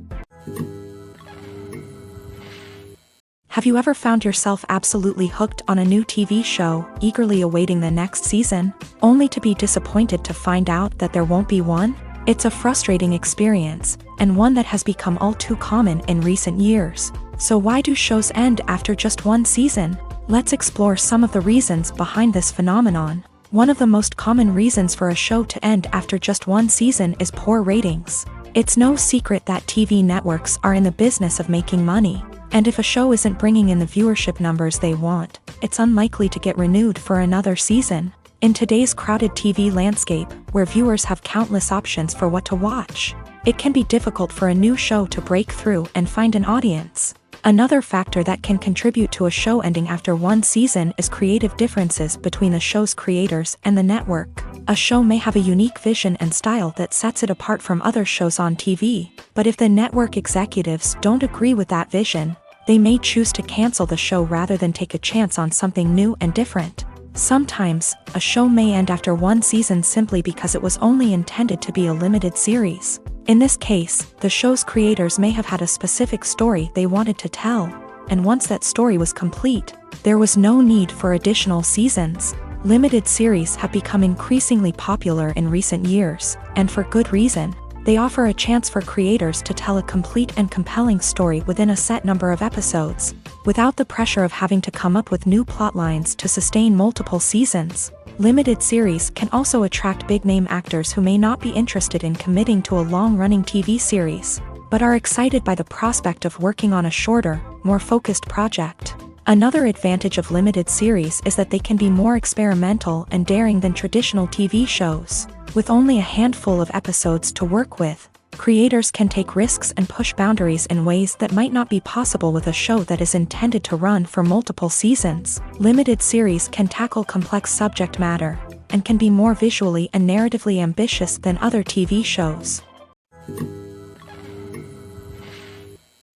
Have you ever found yourself absolutely hooked on a new TV show, eagerly awaiting the next season, only to be disappointed to find out that there won't be one? It's a frustrating experience, and one that has become all too common in recent years. So why do shows end after just one season? Let's explore some of the reasons behind this phenomenon. One of the most common reasons for a show to end after just one season is poor ratings. It's no secret that TV networks are in the business of making money, and if a show isn't bringing in the viewership numbers they want, it's unlikely to get renewed for another season. In today's crowded TV landscape, where viewers have countless options for what to watch, it can be difficult for a new show to break through and find an audience. Another factor that can contribute to a show ending after one season is creative differences between the show's creators and the network. A show may have a unique vision and style that sets it apart from other shows on TV, but if the network executives don't agree with that vision, they may choose to cancel the show rather than take a chance on something new and different. Sometimes, a show may end after one season simply because it was only intended to be a limited series. In this case, the show's creators may have had a specific story they wanted to tell, and once that story was complete, there was no need for additional seasons. Limited series have become increasingly popular in recent years, and for good reason. They offer a chance for creators to tell a complete and compelling story within a set number of episodes, without the pressure of having to come up with new plotlines to sustain multiple seasons. Limited series can also attract big-name actors who may not be interested in committing to a long-running TV series, but are excited by the prospect of working on a shorter, more focused project. Another advantage of limited series is that they can be more experimental and daring than traditional TV shows. With only a handful of episodes to work with, creators can take risks and push boundaries in ways that might not be possible with a show that is intended to run for multiple seasons. Limited series can tackle complex subject matter, and can be more visually and narratively ambitious than other TV shows.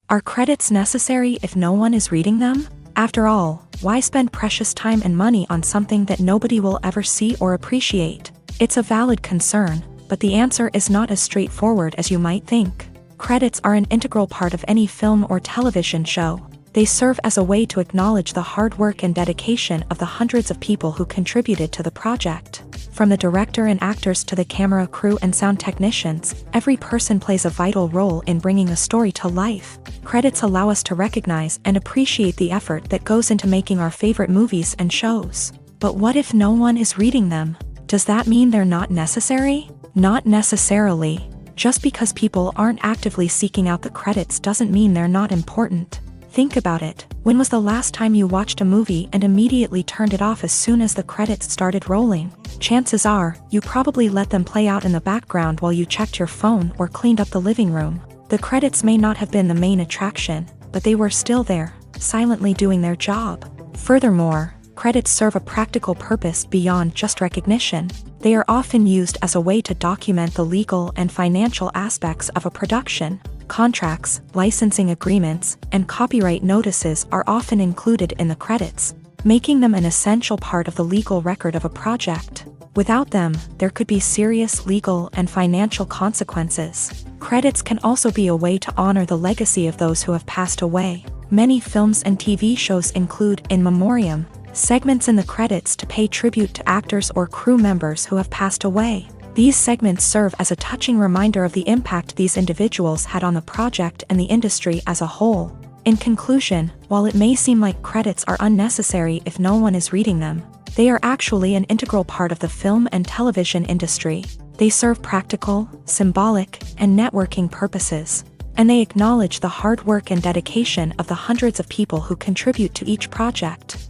Are credits necessary if no one is reading them? After all, why spend precious time and money on something that nobody will ever see or appreciate? It's a valid concern, but the answer is not as straightforward as you might think. Credits are an integral part of any film or television show. They serve as a way to acknowledge the hard work and dedication of the hundreds of people who contributed to the project. From the director and actors to the camera crew and sound technicians, every person plays a vital role in bringing a story to life. Credits allow us to recognize and appreciate the effort that goes into making our favorite movies and shows. But what if no one is reading them? Does that mean they're not necessary? Not necessarily. Just because people aren't actively seeking out the credits doesn't mean they're not important. Think about it. When was the last time you watched a movie and immediately turned it off as soon as the credits started rolling? Chances are, you probably let them play out in the background while you checked your phone or cleaned up the living room. The credits may not have been the main attraction, but they were still there, silently doing their job. Furthermore, credits serve a practical purpose beyond just recognition. They are often used as a way to document the legal and financial aspects of a production. Contracts, licensing agreements, and copyright notices are often included in the credits, making them an essential part of the legal record of a project. Without them, there could be serious legal and financial consequences. Credits can also be a way to honor the legacy of those who have passed away. Many films and TV shows include in memoriam segments in the credits to pay tribute to actors or crew members who have passed away. These segments serve as a touching reminder of the impact these individuals had on the project and the industry as a whole. In conclusion, while it may seem like credits are unnecessary if no one is reading them, they are actually an integral part of the film and television industry. They serve practical, symbolic, and networking purposes, and they acknowledge the hard work and dedication of the hundreds of people who contribute to each project.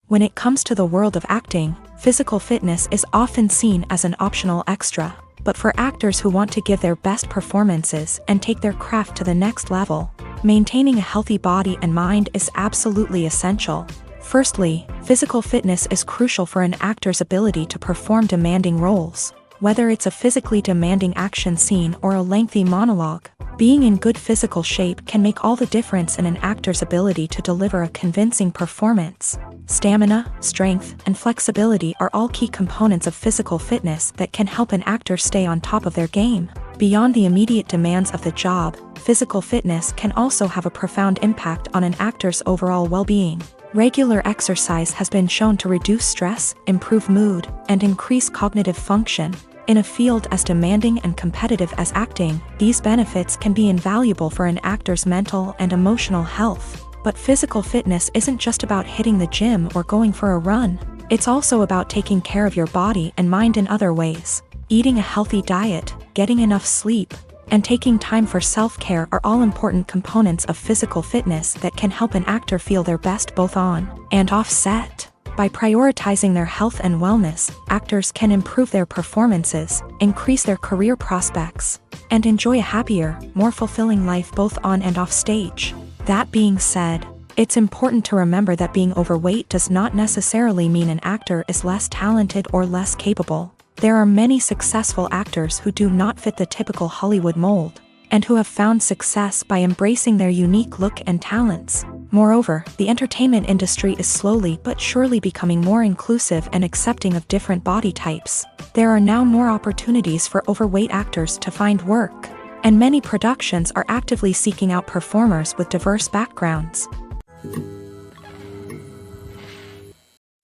When it comes to the world of acting, physical fitness is often seen as an optional extra. But for actors who want to give their best performances and take their craft to the next level, maintaining a healthy body and mind is absolutely essential. Firstly, physical fitness is crucial for an actor's ability to perform demanding roles. Whether it's a physically demanding action scene or a lengthy monologue, being in good physical shape can make all the difference in an actor's ability to deliver a convincing performance. Stamina, strength, and flexibility are all key components of physical fitness that can help an actor stay on top of their game. Beyond the immediate demands of the job, physical fitness can also have a profound impact on an actor's overall well-being. Regular exercise has been shown to reduce stress, improve mood, and increase cognitive function. In a field as demanding and competitive as acting, these benefits can be invaluable for an actor's mental and emotional health. But physical fitness isn't just about hitting the gym or going for a run. It's also about taking care of your body and mind in other ways. Eating a healthy diet, getting enough sleep, and taking time for self-care are all important components of physical fitness that can help an actor feel their best both on and off set. By prioritizing their health and wellness, actors can improve their performances, increase their career prospects, and enjoy a happier, more fulfilling life both on and off stage. That being said, it's important to remember that being overweight does not necessarily mean an actor is less talented or less capable. There are many successful actors who do not fit the typical Hollywood mold, and who have found success by embracing their unique look and talents. Moreover, the entertainment industry is slowly but surely becoming more inclusive and accepting of different body types. There are now more opportunities for overweight actors to find work, and many productions are actively seeking out performers with diverse backgrounds.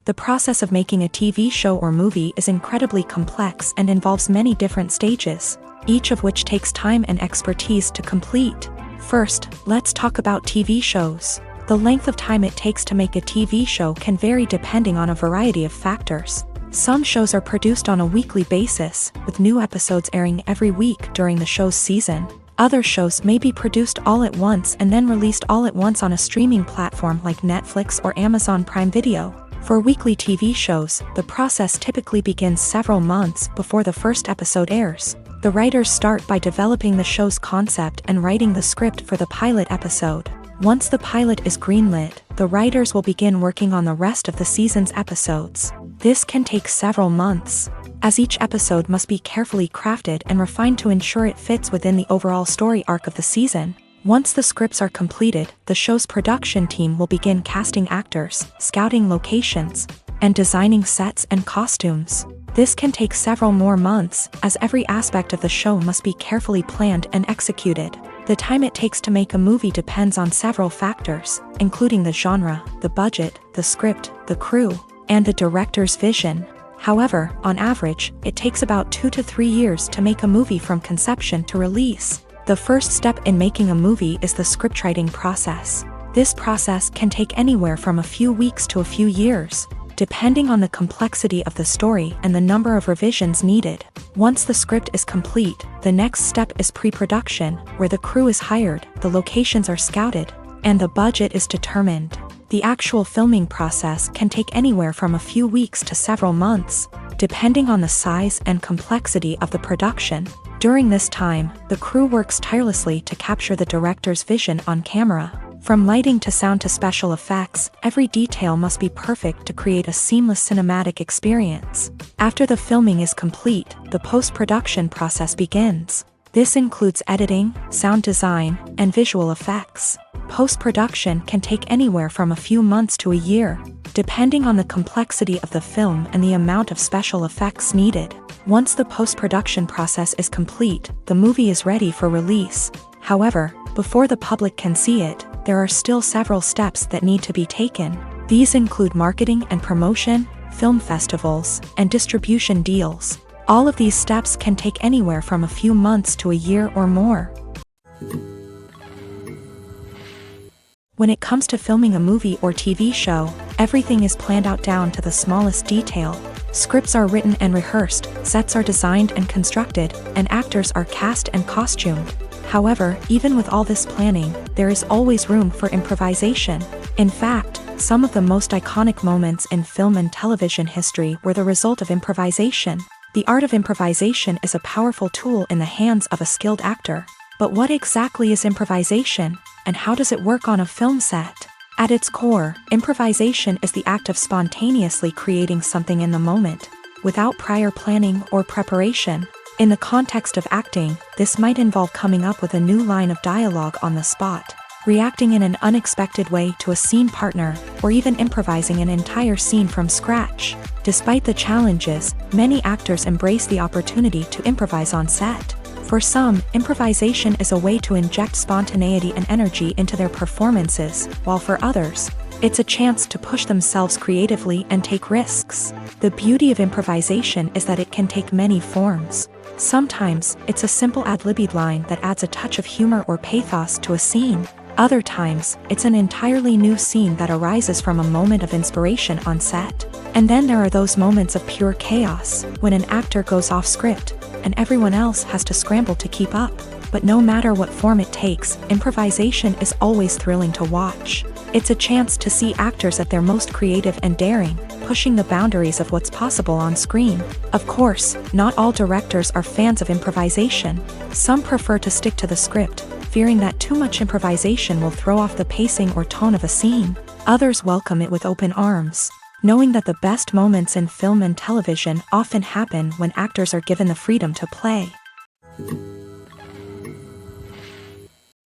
The process of making a TV show or movie is incredibly complex and involves many different stages, each of which takes time and expertise to complete. First, let's talk about TV shows. The length of time it takes to make a TV show can vary depending on a variety of factors. Some shows are produced on a weekly basis, with new episodes airing every week during the show's season. Other shows may be produced all at once and then released all at once on a streaming platform like Netflix or Amazon Prime Video. For weekly TV shows, the process typically begins several months before the first episode airs. The writers start by developing the show's concept and writing the script for the pilot episode. Once the pilot is greenlit, the writers will begin working on the rest of the season's episodes. This can take several months, as each episode must be carefully crafted and refined to ensure it fits within the overall story arc of the season. Once the scripts are completed, the show's production team will begin casting actors, scouting locations, and designing sets and costumes. This can take several more months, as every aspect of the show must be carefully planned and executed. The time it takes to make a movie depends on several factors, including the genre, the budget, the script, the crew, and the director's vision. However, on average, it takes about 2 to 3 years to make a movie from conception to release. The first step in making a movie is the scriptwriting process. This process can take anywhere from a few weeks to a few years, depending on the complexity of the story and the number of revisions needed. Once the script is complete, the next step is pre-production, where the crew is hired, the locations are scouted, and the budget is determined. The actual filming process can take anywhere from a few weeks to several months, depending on the size and complexity of the production. During this time, the crew works tirelessly to capture the director's vision on camera. From lighting to sound to special effects, every detail must be perfect to create a seamless cinematic experience. After the filming is complete, the post-production process begins. This includes editing, sound design, and visual effects. Post-production can take anywhere from a few months to a year, depending on the complexity of the film and the amount of special effects needed. Once the post-production process is complete, the movie is ready for release. However, before the public can see it, there are still several steps that need to be taken. These include marketing and promotion, film festivals, and distribution deals. All of these steps can take anywhere from a few months to a year or more. When it comes to filming a movie or TV show, everything is planned out down to the smallest detail. Scripts are written and rehearsed, sets are designed and constructed, and actors are cast and costumed. However, even with all this planning, there is always room for improvisation. In fact, some of the most iconic moments in film and television history were the result of improvisation. The art of improvisation is a powerful tool in the hands of a skilled actor. But what exactly is improvisation, and how does it work on a film set? At its core, improvisation is the act of spontaneously creating something in the moment, without prior planning or preparation. In the context of acting, this might involve coming up with a new line of dialogue on the spot, reacting in an unexpected way to a scene partner, or even improvising an entire scene from scratch. Despite the challenges, many actors embrace the opportunity to improvise on set. For some, improvisation is a way to inject spontaneity and energy into their performances, while for others, it's a chance to push themselves creatively and take risks. The beauty of improvisation is that it can take many forms. Sometimes, it's a simple ad-libbed line that adds a touch of humor or pathos to a scene. Other times, it's an entirely new scene that arises from a moment of inspiration on set. And then there are those moments of pure chaos, when an actor goes off script, and everyone else has to scramble to keep up. But no matter what form it takes, improvisation is always thrilling to watch. It's a chance to see actors at their most creative and daring, pushing the boundaries of what's possible on screen. Of course, not all directors are fans of improvisation. Some prefer to stick to the script, fearing that too much improvisation will throw off the pacing or tone of a scene. Others welcome it with open arms, knowing that the best moments in film and television often happen when actors are given the freedom to play.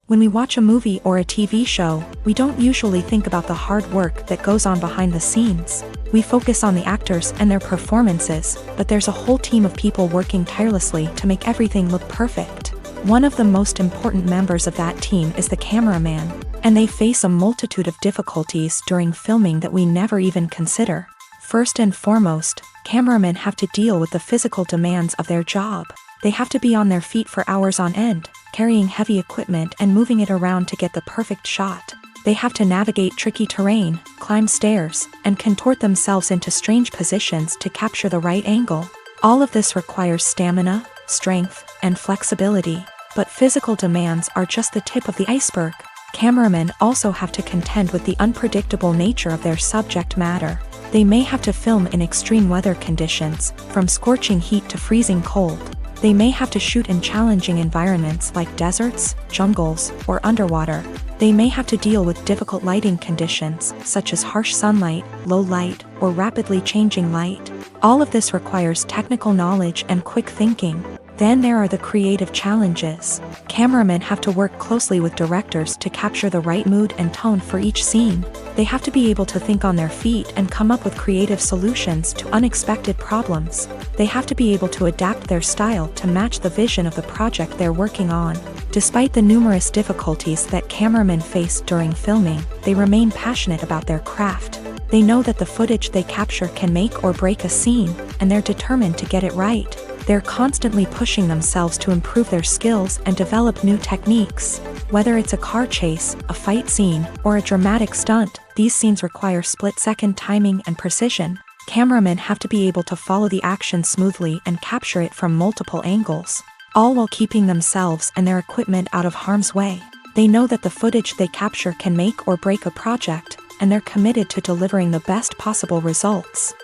When we watch a movie or a TV show, we don't usually think about the hard work that goes on behind the scenes. We focus on the actors and their performances, but there's a whole team of people working tirelessly to make everything look perfect. One of the most important members of that team is the cameraman, and they face a multitude of difficulties during filming that we never even consider. First and foremost, cameramen have to deal with the physical demands of their job. They have to be on their feet for hours on end, carrying heavy equipment and moving it around to get the perfect shot. They have to navigate tricky terrain, climb stairs, and contort themselves into strange positions to capture the right angle. All of this requires stamina, strength, and flexibility. But physical demands are just the tip of the iceberg. Cameramen also have to contend with the unpredictable nature of their subject matter. They may have to film in extreme weather conditions, from scorching heat to freezing cold. They may have to shoot in challenging environments like deserts, jungles, or underwater. They may have to deal with difficult lighting conditions, such as harsh sunlight, low light, or rapidly changing light. All of this requires technical knowledge and quick thinking. Then there are the creative challenges. Cameramen have to work closely with directors to capture the right mood and tone for each scene. They have to be able to think on their feet and come up with creative solutions to unexpected problems. They have to be able to adapt their style to match the vision of the project they're working on. Despite the numerous difficulties that cameramen face during filming, they remain passionate about their craft. They know that the footage they capture can make or break a scene, and they're determined to get it right. They're constantly pushing themselves to improve their skills and develop new techniques. Whether it's a car chase, a fight scene, or a dramatic stunt, these scenes require split-second timing and precision. Cameramen have to be able to follow the action smoothly and capture it from multiple angles, all while keeping themselves and their equipment out of harm's way. They know that the footage they capture can make or break a project, and they're committed to delivering the best possible results.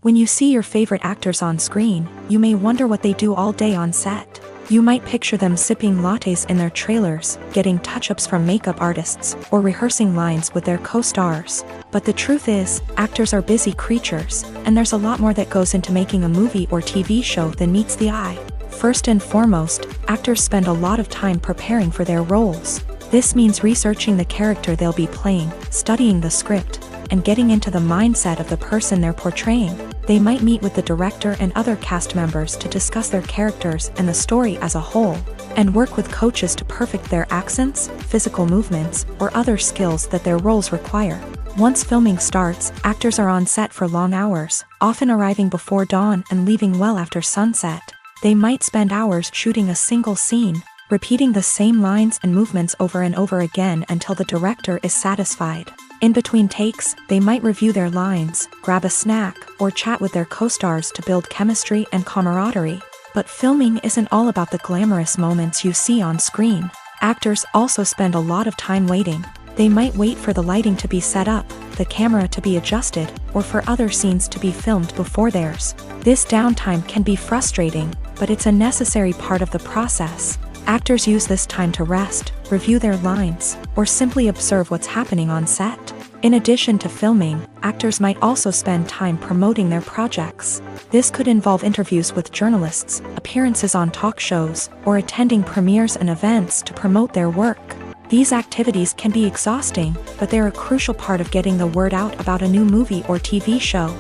When you see your favorite actors on screen, you may wonder what they do all day on set. You might picture them sipping lattes in their trailers, getting touch-ups from makeup artists, or rehearsing lines with their co-stars. But the truth is, actors are busy creatures, and there's a lot more that goes into making a movie or TV show than meets the eye. First and foremost, actors spend a lot of time preparing for their roles. This means researching the character they'll be playing, studying the script, and getting into the mindset of the person they're portraying. They might meet with the director and other cast members to discuss their characters and the story as a whole, and work with coaches to perfect their accents, physical movements, or other skills that their roles require. Once filming starts, actors are on set for long hours, often arriving before dawn and leaving well after sunset. They might spend hours shooting a single scene, repeating the same lines and movements over and over again until the director is satisfied. In between takes, they might review their lines, grab a snack, or chat with their co-stars to build chemistry and camaraderie. But filming isn't all about the glamorous moments you see on screen. Actors also spend a lot of time waiting. They might wait for the lighting to be set up, the camera to be adjusted, or for other scenes to be filmed before theirs. This downtime can be frustrating, but it's a necessary part of the process. Actors use this time to rest, review their lines, or simply observe what's happening on set. In addition to filming, actors might also spend time promoting their projects. This could involve interviews with journalists, appearances on talk shows, or attending premieres and events to promote their work. These activities can be exhausting, but they're a crucial part of getting the word out about a new movie or TV show.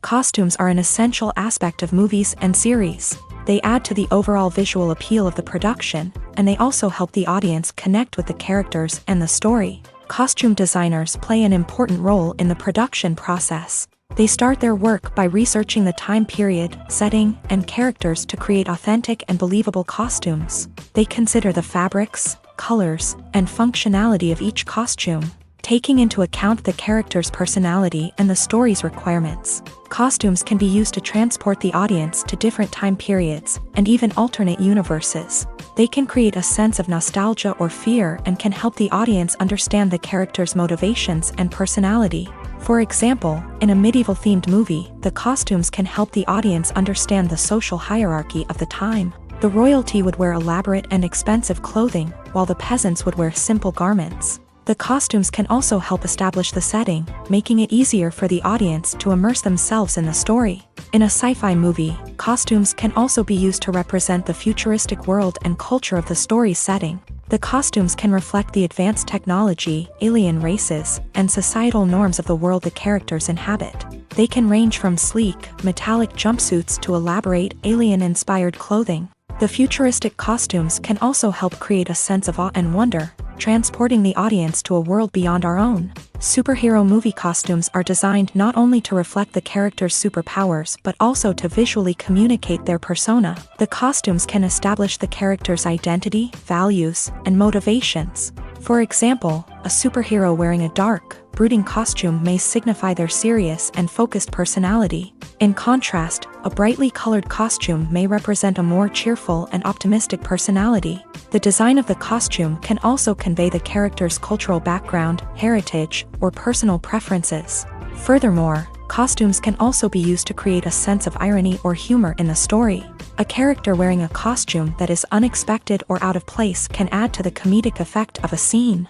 Costumes are an essential aspect of movies and series. They add to the overall visual appeal of the production, and they also help the audience connect with the characters and the story. Costume designers play an important role in the production process. They start their work by researching the time period, setting, and characters to create authentic and believable costumes. They consider the fabrics, colors, and functionality of each costume, taking into account the character's personality and the story's requirements. Costumes can be used to transport the audience to different time periods, and even alternate universes. They can create a sense of nostalgia or fear and can help the audience understand the character's motivations and personality. For example, in a medieval-themed movie, the costumes can help the audience understand the social hierarchy of the time. The royalty would wear elaborate and expensive clothing, while the peasants would wear simple garments. The costumes can also help establish the setting, making it easier for the audience to immerse themselves in the story. In a sci-fi movie, costumes can also be used to represent the futuristic world and culture of the story's setting. The costumes can reflect the advanced technology, alien races, and societal norms of the world the characters inhabit. They can range from sleek, metallic jumpsuits to elaborate, alien-inspired clothing. The futuristic costumes can also help create a sense of awe and wonder, transporting the audience to a world beyond our own. Superhero movie costumes are designed not only to reflect the character's superpowers but also to visually communicate their persona. The costumes can establish the character's identity, values, and motivations. For example, a superhero wearing a dark, brooding costume may signify their serious and focused personality. In contrast, a brightly colored costume may represent a more cheerful and optimistic personality. The design of the costume can also convey the character's cultural background, heritage, or personal preferences. Furthermore, costumes can also be used to create a sense of irony or humor in the story. A character wearing a costume that is unexpected or out of place can add to the comedic effect of a scene.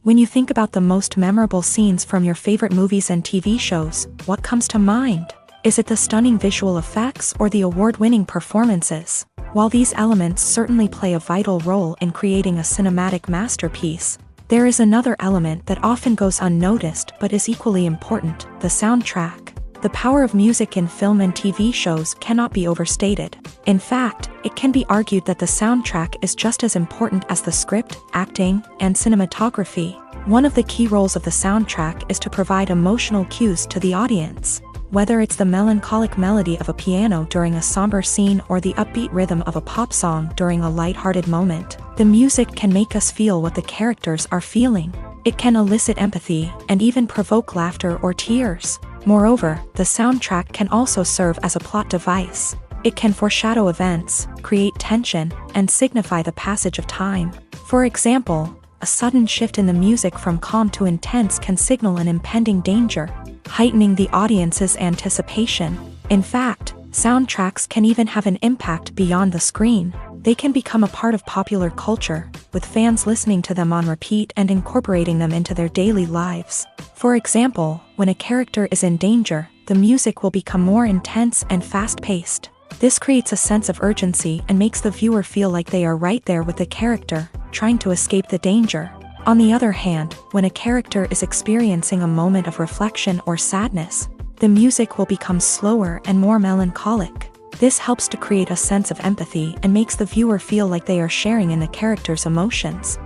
When you think about the most memorable scenes from your favorite movies and TV shows, what comes to mind? Is it the stunning visual effects or the award-winning performances? While these elements certainly play a vital role in creating a cinematic masterpiece, there is another element that often goes unnoticed but is equally important: the soundtrack. The power of music in film and TV shows cannot be overstated. In fact, it can be argued that the soundtrack is just as important as the script, acting, and cinematography. One of the key roles of the soundtrack is to provide emotional cues to the audience. Whether it's the melancholic melody of a piano during a somber scene or the upbeat rhythm of a pop song during a lighthearted moment, the music can make us feel what the characters are feeling. It can elicit empathy and even provoke laughter or tears. Moreover, the soundtrack can also serve as a plot device. It can foreshadow events, create tension, and signify the passage of time. For example, a sudden shift in the music from calm to intense can signal an impending danger, heightening the audience's anticipation. In fact, soundtracks can even have an impact beyond the screen. They can become a part of popular culture, with fans listening to them on repeat and incorporating them into their daily lives. For example, when a character is in danger, the music will become more intense and fast-paced. This creates a sense of urgency and makes the viewer feel like they are right there with the character, trying to escape the danger. On the other hand, when a character is experiencing a moment of reflection or sadness, the music will become slower and more melancholic. This helps to create a sense of empathy and makes the viewer feel like they are sharing in the character's emotions.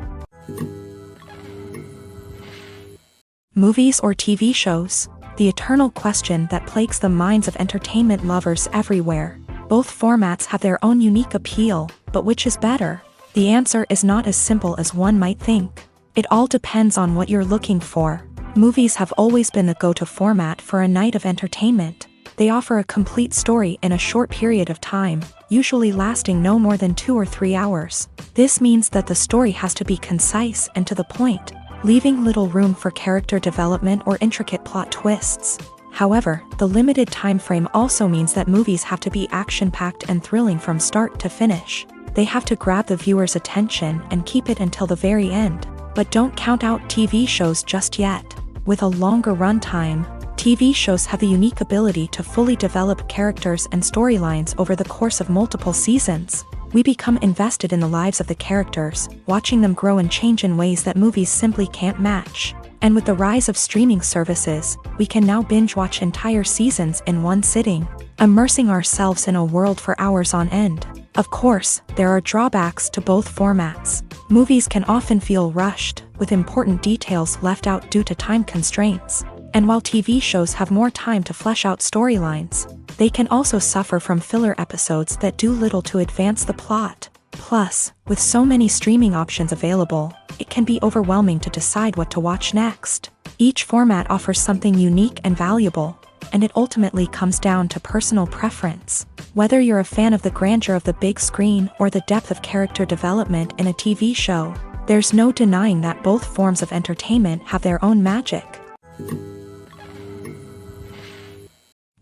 Movies or TV shows? The eternal question that plagues the minds of entertainment lovers everywhere. Both formats have their own unique appeal, but which is better? The answer is not as simple as one might think. It all depends on what you're looking for. Movies have always been the go-to format for a night of entertainment. They offer a complete story in a short period of time, usually lasting no more than 2 or 3 hours. This means that the story has to be concise and to the point, leaving little room for character development or intricate plot twists. However, the limited time frame also means that movies have to be action-packed and thrilling from start to finish. They have to grab the viewer's attention and keep it until the very end. But don't count out TV shows just yet. With a longer runtime, TV shows have the unique ability to fully develop characters and storylines over the course of multiple seasons. We become invested in the lives of the characters, watching them grow and change in ways that movies simply can't match. And with the rise of streaming services, we can now binge-watch entire seasons in one sitting, immersing ourselves in a world for hours on end. Of course, there are drawbacks to both formats. Movies can often feel rushed, with important details left out due to time constraints. And while TV shows have more time to flesh out storylines, they can also suffer from filler episodes that do little to advance the plot. Plus, with so many streaming options available, it can be overwhelming to decide what to watch next. Each format offers something unique and valuable, and it ultimately comes down to personal preference. Whether you're a fan of the grandeur of the big screen or the depth of character development in a TV show, there's no denying that both forms of entertainment have their own magic.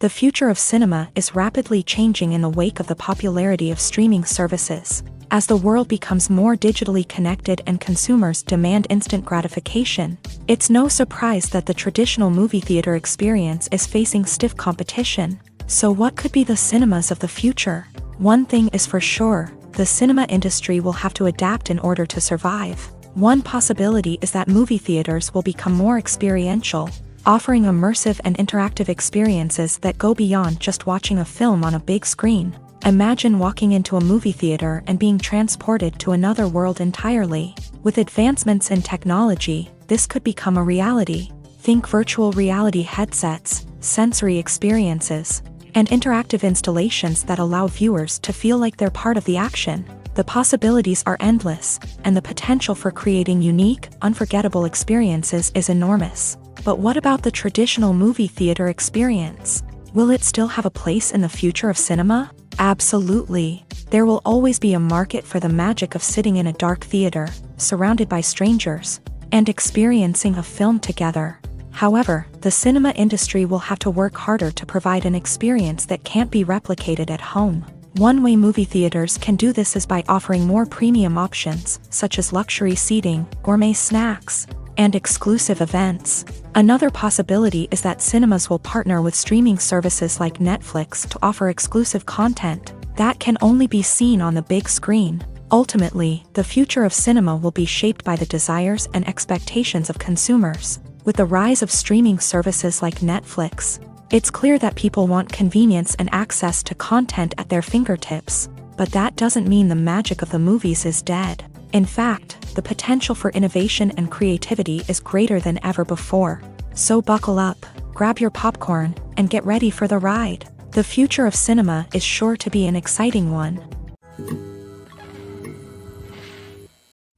The future of cinema is rapidly changing in the wake of the popularity of streaming services. As the world becomes more digitally connected and consumers demand instant gratification, it's no surprise that the traditional movie theater experience is facing stiff competition. So what could be the cinemas of the future? One thing is for sure, the cinema industry will have to adapt in order to survive. One possibility is that movie theaters will become more experiential, offering immersive and interactive experiences that go beyond just watching a film on a big screen. Imagine walking into a movie theater and being transported to another world entirely. With advancements in technology, this could become a reality. Think virtual reality headsets, sensory experiences, and interactive installations that allow viewers to feel like they're part of the action. The possibilities are endless, and the potential for creating unique, unforgettable experiences is enormous. But what about the traditional movie theater experience? Will it still have a place in the future of cinema? Absolutely. There will always be a market for the magic of sitting in a dark theater, surrounded by strangers, and experiencing a film together. However, the cinema industry will have to work harder to provide an experience that can't be replicated at home. One way movie theaters can do this is by offering more premium options, such as luxury seating, gourmet snacks, and exclusive events. Another possibility is that cinemas will partner with streaming services like Netflix to offer exclusive content that can only be seen on the big screen. Ultimately, the future of cinema will be shaped by the desires and expectations of consumers. With the rise of streaming services like Netflix, it's clear that people want convenience and access to content at their fingertips. But that doesn't mean the magic of the movies is dead. In fact, the potential for innovation and creativity is greater than ever before. So buckle up, grab your popcorn, and get ready for the ride. The future of cinema is sure to be an exciting one.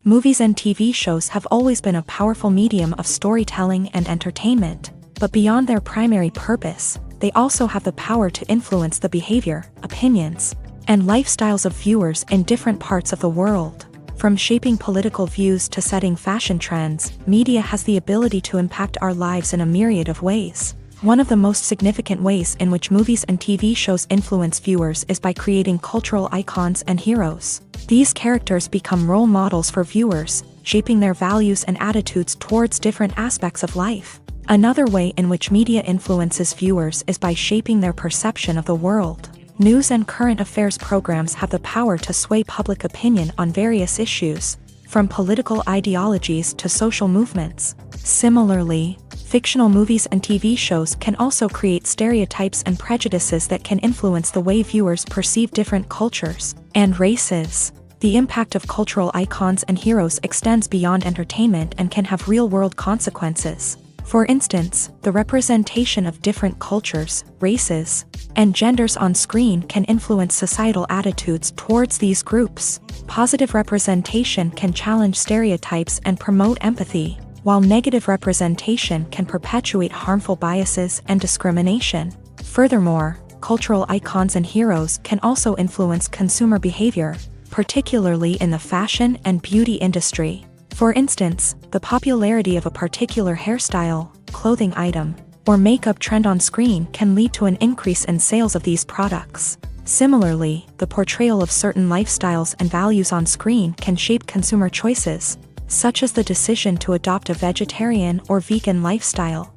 Movies and TV shows have always been a powerful medium of storytelling and entertainment, but beyond their primary purpose, they also have the power to influence the behavior, opinions, and lifestyles of viewers in different parts of the world. From shaping political views to setting fashion trends, media has the ability to impact our lives in a myriad of ways. One of the most significant ways in which movies and TV shows influence viewers is by creating cultural icons and heroes. These characters become role models for viewers, shaping their values and attitudes towards different aspects of life. Another way in which media influences viewers is by shaping their perception of the world. News and current affairs programs have the power to sway public opinion on various issues, from political ideologies to social movements. Similarly, fictional movies and TV shows can also create stereotypes and prejudices that can influence the way viewers perceive different cultures and races. The impact of cultural icons and heroes extends beyond entertainment and can have real-world consequences. For instance, the representation of different cultures, races, and genders on screen can influence societal attitudes towards these groups. Positive representation can challenge stereotypes and promote empathy, while negative representation can perpetuate harmful biases and discrimination. Furthermore, cultural icons and heroes can also influence consumer behavior, particularly in the fashion and beauty industry. For instance, the popularity of a particular hairstyle, clothing item, or makeup trend on screen can lead to an increase in sales of these products. Similarly, the portrayal of certain lifestyles and values on screen can shape consumer choices, such as the decision to adopt a vegetarian or vegan lifestyle.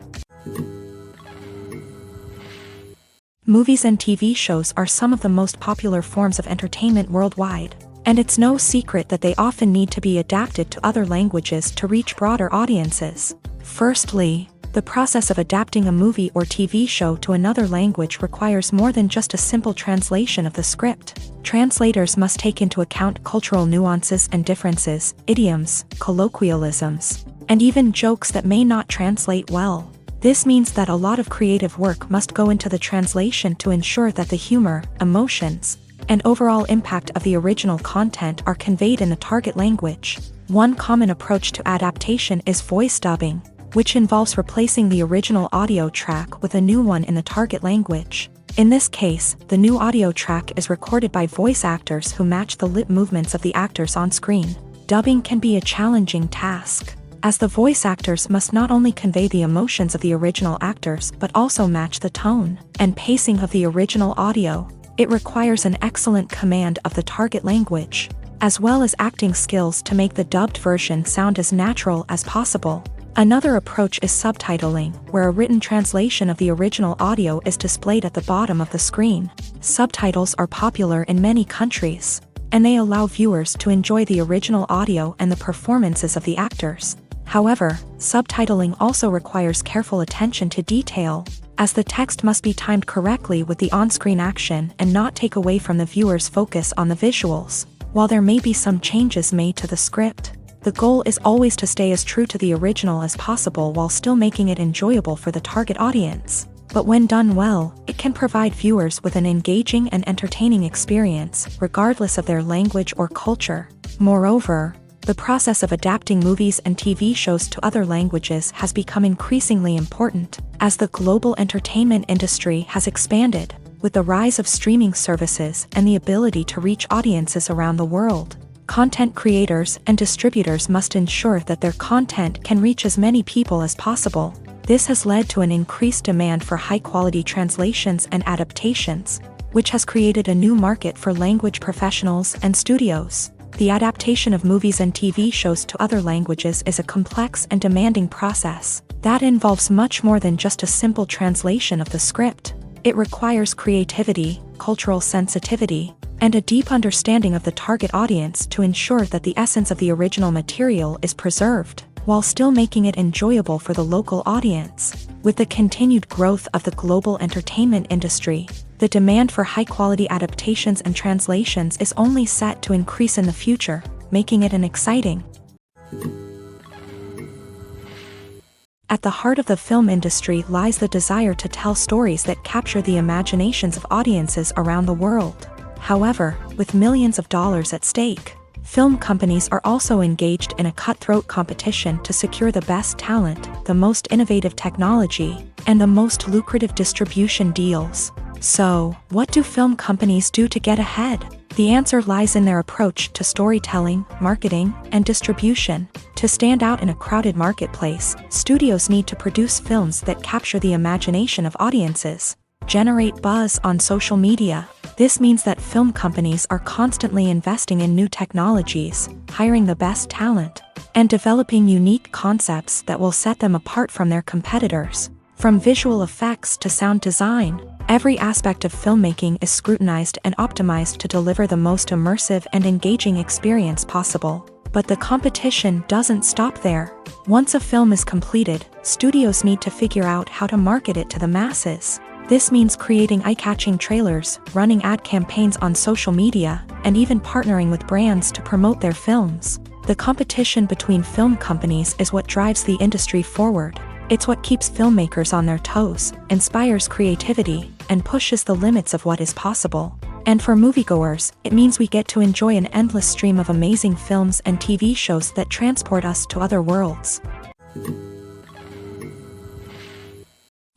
Movies and TV shows are some of the most popular forms of entertainment worldwide, and it's no secret that they often need to be adapted to other languages to reach broader audiences. Firstly, the process of adapting a movie or TV show to another language requires more than just a simple translation of the script. Translators must take into account cultural nuances and differences, idioms, colloquialisms, and even jokes that may not translate well. This means that a lot of creative work must go into the translation to ensure that the humor, emotions, and overall impact of the original content are conveyed in the target language. One common approach to adaptation is voice dubbing, which involves replacing the original audio track with a new one in the target language. In this case, the new audio track is recorded by voice actors who match the lip movements of the actors on screen. Dubbing can be a challenging task, as the voice actors must not only convey the emotions of the original actors but also match the tone and pacing of the original audio. It requires an excellent command of the target language, as well as acting skills to make the dubbed version sound as natural as possible. Another approach is subtitling, where a written translation of the original audio is displayed at the bottom of the screen. Subtitles are popular in many countries, and they allow viewers to enjoy the original audio and the performances of the actors. However, subtitling also requires careful attention to detail, as the text must be timed correctly with the on-screen action and not take away from the viewer's focus on the visuals. While there may be some changes made to the script, the goal is always to stay as true to the original as possible while still making it enjoyable for the target audience. But when done well, it can provide viewers with an engaging and entertaining experience, regardless of their language or culture. Moreover, the process of adapting movies and TV shows to other languages has become increasingly important, as the global entertainment industry has expanded, with the rise of streaming services and the ability to reach audiences around the world. Content creators and distributors must ensure that their content can reach as many people as possible. This has led to an increased demand for high-quality translations and adaptations, which has created a new market for language professionals and studios. The adaptation of movies and TV shows to other languages is a complex and demanding process that involves much more than just a simple translation of the script. It requires creativity, cultural sensitivity, and a deep understanding of the target audience to ensure that the essence of the original material is preserved, while still making it enjoyable for the local audience. With the continued growth of the global entertainment industry, the demand for high-quality adaptations and translations is only set to increase in the future, making it an exciting. At the heart of the film industry lies the desire to tell stories that capture the imaginations of audiences around the world. However, with millions of dollars at stake, film companies are also engaged in a cutthroat competition to secure the best talent, the most innovative technology, and the most lucrative distribution deals. So, what do film companies do to get ahead? The answer lies in their approach to storytelling, marketing, and distribution. To stand out in a crowded marketplace, studios need to produce films that capture the imagination of audiences, generate buzz on social media. This means that film companies are constantly investing in new technologies, hiring the best talent, and developing unique concepts that will set them apart from their competitors. From visual effects to sound design, Every aspect of filmmaking is scrutinized and optimized to deliver the most immersive and engaging experience possible. But the competition doesn't stop there. Once a film is completed, studios need to figure out how to market it to the masses. This means creating eye-catching trailers, running ad campaigns on social media, and even partnering with brands to promote their films. The competition between film companies is what drives the industry forward. It's what keeps filmmakers on their toes, inspires creativity, and pushes the limits of what is possible. And for moviegoers, it means we get to enjoy an endless stream of amazing films and TV shows that transport us to other worlds.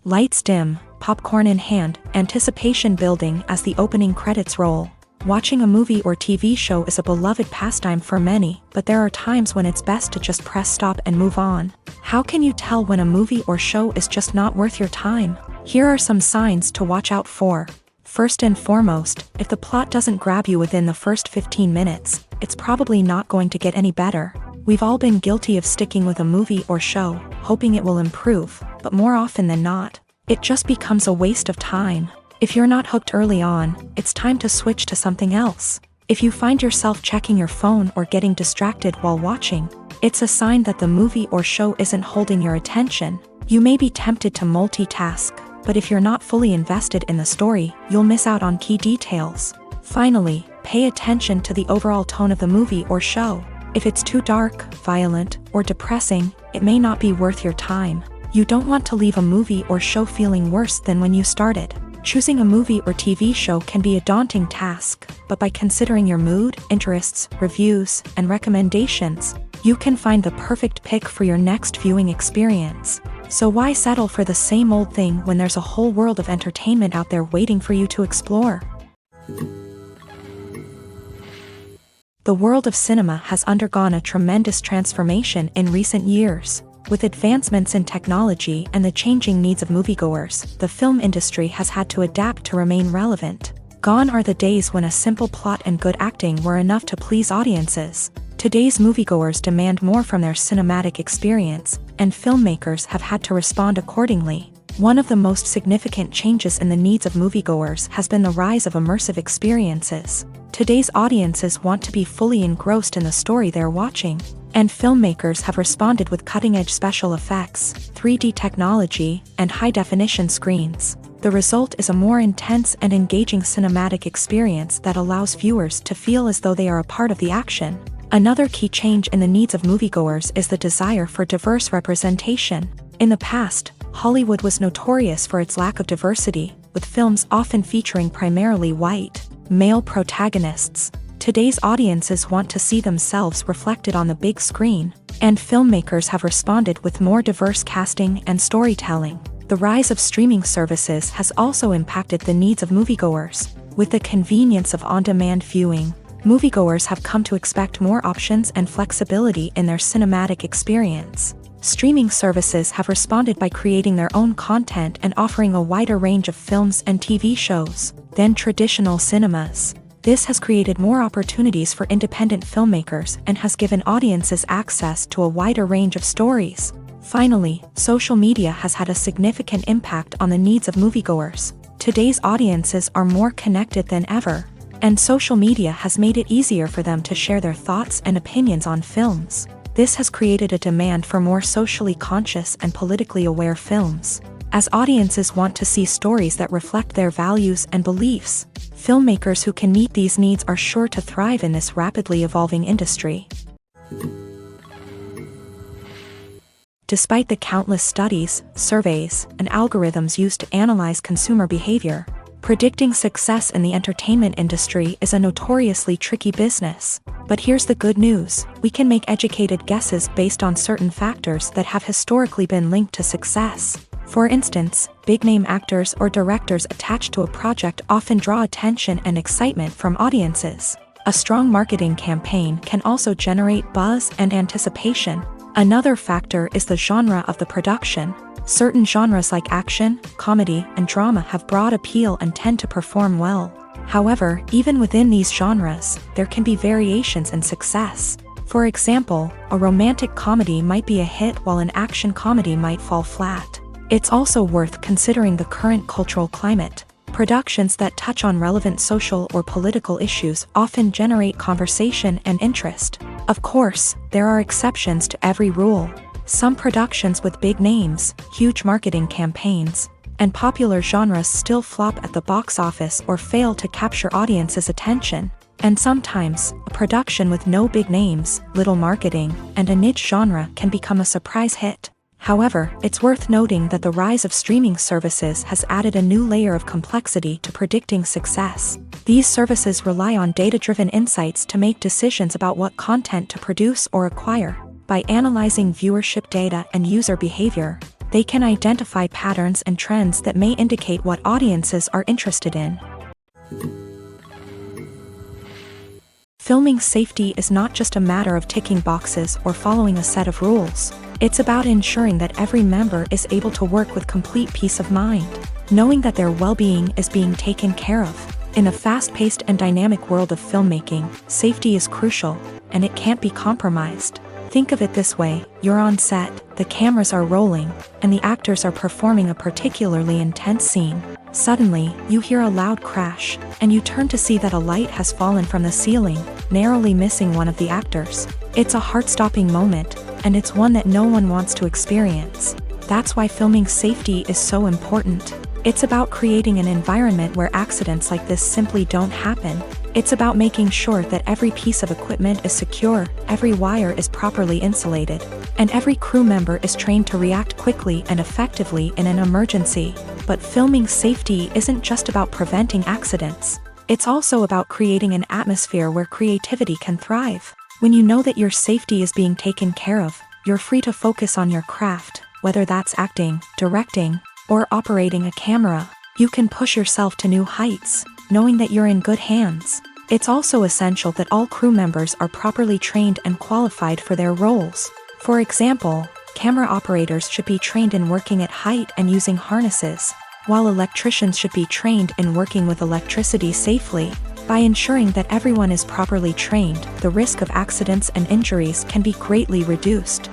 Lights dim, popcorn in hand, anticipation building as the opening credits roll. Watching a movie or TV show is a beloved pastime for many, but there are times when it's best to just press stop and move on. How can you tell when a movie or show is just not worth your time? Here are some signs to watch out for. First and foremost, if the plot doesn't grab you within the first 15 minutes, it's probably not going to get any better. We've all been guilty of sticking with a movie or show, hoping it will improve, but more often than not, it just becomes a waste of time. If you're not hooked early on, it's time to switch to something else. If you find yourself checking your phone or getting distracted while watching, it's a sign that the movie or show isn't holding your attention. You may be tempted to multitask, but if you're not fully invested in the story, you'll miss out on key details. Finally, pay attention to the overall tone of the movie or show. If it's too dark, violent, or depressing, it may not be worth your time. You don't want to leave a movie or show feeling worse than when you started. Choosing a movie or TV show can be a daunting task, but by considering your mood, interests, reviews, and recommendations, you can find the perfect pick for your next viewing experience. So why settle for the same old thing when there's a whole world of entertainment out there waiting for you to explore? The world of cinema has undergone a tremendous transformation in recent years. With advancements in technology and the changing needs of moviegoers, the film industry has had to adapt to remain relevant. Gone are the days when a simple plot and good acting were enough to please audiences. Today's moviegoers demand more from their cinematic experience, and filmmakers have had to respond accordingly. One of the most significant changes in the needs of moviegoers has been the rise of immersive experiences. Today's audiences want to be fully engrossed in the story they're watching, and filmmakers have responded with cutting-edge special effects, 3D technology, and high-definition screens. The result is a more intense and engaging cinematic experience that allows viewers to feel as though they are a part of the action. Another key change in the needs of moviegoers is the desire for diverse representation. In the past, Hollywood was notorious for its lack of diversity, with films often featuring primarily white, male protagonists. Today's audiences want to see themselves reflected on the big screen, and filmmakers have responded with more diverse casting and storytelling. The rise of streaming services has also impacted the needs of moviegoers. With the convenience of on-demand viewing, moviegoers have come to expect more options and flexibility in their cinematic experience. Streaming services have responded by creating their own content and offering a wider range of films and TV shows than traditional cinemas. This has created more opportunities for independent filmmakers and has given audiences access to a wider range of stories. Finally, social media has had a significant impact on the needs of moviegoers. Today's audiences are more connected than ever, and social media has made it easier for them to share their thoughts and opinions on films. This has created a demand for more socially conscious and politically aware films. As audiences want to see stories that reflect their values and beliefs, filmmakers who can meet these needs are sure to thrive in this rapidly evolving industry. Despite the countless studies, surveys, and algorithms used to analyze consumer behavior, predicting success in the entertainment industry is a notoriously tricky business. But here's the good news: we can make educated guesses based on certain factors that have historically been linked to success. For instance, big-name actors or directors attached to a project often draw attention and excitement from audiences. A strong marketing campaign can also generate buzz and anticipation. Another factor is the genre of the production. Certain genres like action, comedy, and drama have broad appeal and tend to perform well. However, even within these genres, there can be variations in success. For example, a romantic comedy might be a hit while an action comedy might fall flat. It's also worth considering the current cultural climate. Productions that touch on relevant social or political issues often generate conversation and interest. Of course, there are exceptions to every rule. Some productions with big names, huge marketing campaigns, and popular genres still flop at the box office or fail to capture audiences' attention. And sometimes, a production with no big names, little marketing, and a niche genre can become a surprise hit. However, it's worth noting that the rise of streaming services has added a new layer of complexity to predicting success. These services rely on data-driven insights to make decisions about what content to produce or acquire. By analyzing viewership data and user behavior, they can identify patterns and trends that may indicate what audiences are interested in. Filming safety is not just a matter of ticking boxes or following a set of rules. It's about ensuring that every member is able to work with complete peace of mind, knowing that their well-being is being taken care of. In a fast-paced and dynamic world of filmmaking, safety is crucial, and it can't be compromised. Think of it this way: you're on set, the cameras are rolling, and the actors are performing a particularly intense scene. Suddenly, you hear a loud crash, and you turn to see that a light has fallen from the ceiling, narrowly missing one of the actors. It's a heart-stopping moment, and it's one that no one wants to experience. That's why filming safety is so important. It's about creating an environment where accidents like this simply don't happen. It's about making sure that every piece of equipment is secure, every wire is properly insulated, and every crew member is trained to react quickly and effectively in an emergency. But filming safety isn't just about preventing accidents. It's also about creating an atmosphere where creativity can thrive. When you know that your safety is being taken care of, you're free to focus on your craft, whether that's acting, directing, or operating a camera. You can push yourself to new heights, knowing that you're in good hands. It's also essential that all crew members are properly trained and qualified for their roles. For example, camera operators should be trained in working at height and using harnesses, while electricians should be trained in working with electricity safely. By ensuring that everyone is properly trained, the risk of accidents and injuries can be greatly reduced.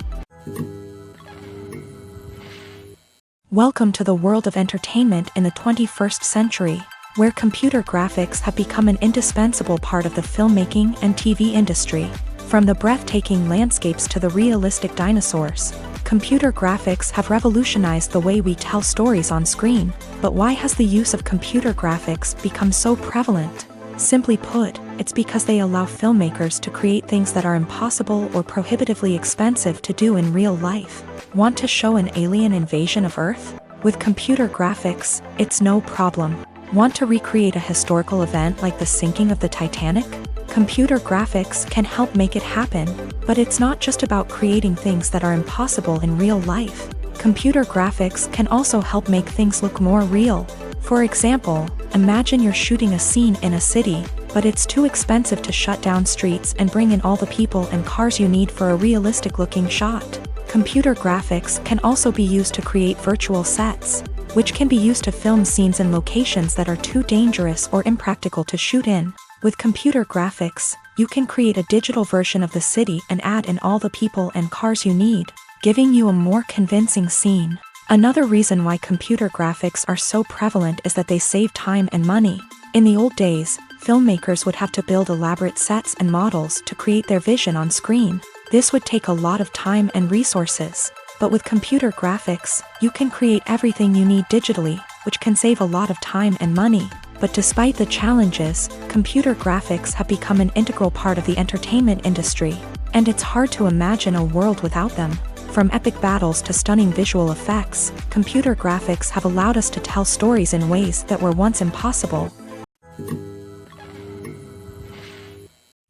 Welcome to the world of entertainment in the 21st century, where computer graphics have become an indispensable part of the filmmaking and TV industry. From the breathtaking landscapes to the realistic dinosaurs, computer graphics have revolutionized the way we tell stories on screen. But why has the use of computer graphics become so prevalent? Simply put, it's because they allow filmmakers to create things that are impossible or prohibitively expensive to do in real life. Want to show an alien invasion of Earth? With computer graphics, it's no problem. Want to recreate a historical event like the sinking of the Titanic? Computer graphics can help make it happen. But it's not just about creating things that are impossible in real life. Computer graphics can also help make things look more real. For example, imagine you're shooting a scene in a city, but it's too expensive to shut down streets and bring in all the people and cars you need for a realistic-looking shot. Computer graphics can also be used to create virtual sets, which can be used to film scenes in locations that are too dangerous or impractical to shoot in. With computer graphics, you can create a digital version of the city and add in all the people and cars you need, giving you a more convincing scene. Another reason why computer graphics are so prevalent is that they save time and money. In the old days, filmmakers would have to build elaborate sets and models to create their vision on screen. This would take a lot of time and resources. But with computer graphics, you can create everything you need digitally, which can save a lot of time and money. But despite the challenges, computer graphics have become an integral part of the entertainment industry, and it's hard to imagine a world without them. From epic battles to stunning visual effects, computer graphics have allowed us to tell stories in ways that were once impossible.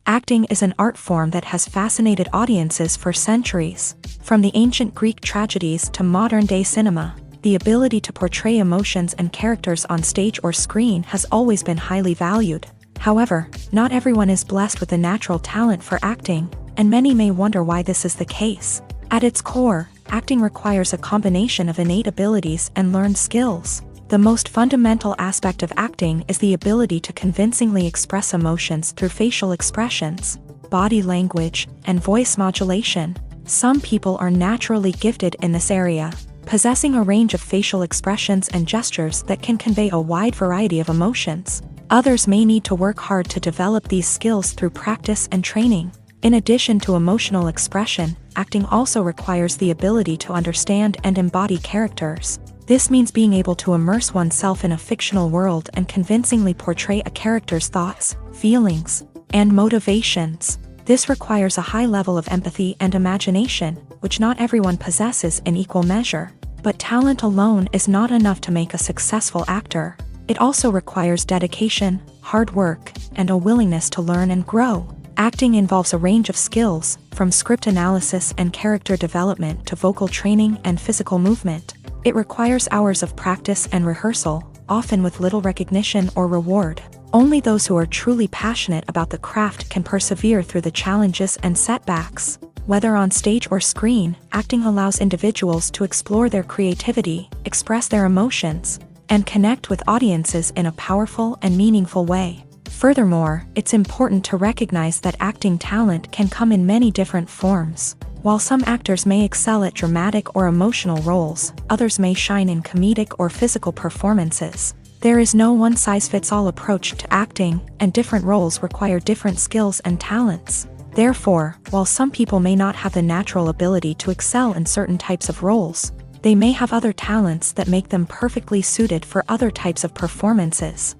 Acting is an art form that has fascinated audiences for centuries. From the ancient Greek tragedies to modern-day cinema, the ability to portray emotions and characters on stage or screen has always been highly valued. However, not everyone is blessed with a natural talent for acting, and many may wonder why this is the case. At its core, acting requires a combination of innate abilities and learned skills. The most fundamental aspect of acting is the ability to convincingly express emotions through facial expressions, body language, and voice modulation. Some people are naturally gifted in this area, possessing a range of facial expressions and gestures that can convey a wide variety of emotions. Others may need to work hard to develop these skills through practice and training. In addition to emotional expression, acting also requires the ability to understand and embody characters. This means being able to immerse oneself in a fictional world and convincingly portray a character's thoughts, feelings, and motivations. This requires a high level of empathy and imagination, which not everyone possesses in equal measure. But talent alone is not enough to make a successful actor. It also requires dedication, hard work, and a willingness to learn and grow. Acting involves a range of skills, from script analysis and character development to vocal training and physical movement. It requires hours of practice and rehearsal, often with little recognition or reward. Only those who are truly passionate about the craft can persevere through the challenges and setbacks. Whether on stage or screen, acting allows individuals to explore their creativity, express their emotions, and connect with audiences in a powerful and meaningful way. Furthermore, it's important to recognize that acting talent can come in many different forms. While some actors may excel at dramatic or emotional roles, others may shine in comedic or physical performances. There is no one-size-fits-all approach to acting, and different roles require different skills and talents. Therefore, while some people may not have the natural ability to excel in certain types of roles, they may have other talents that make them perfectly suited for other types of performances.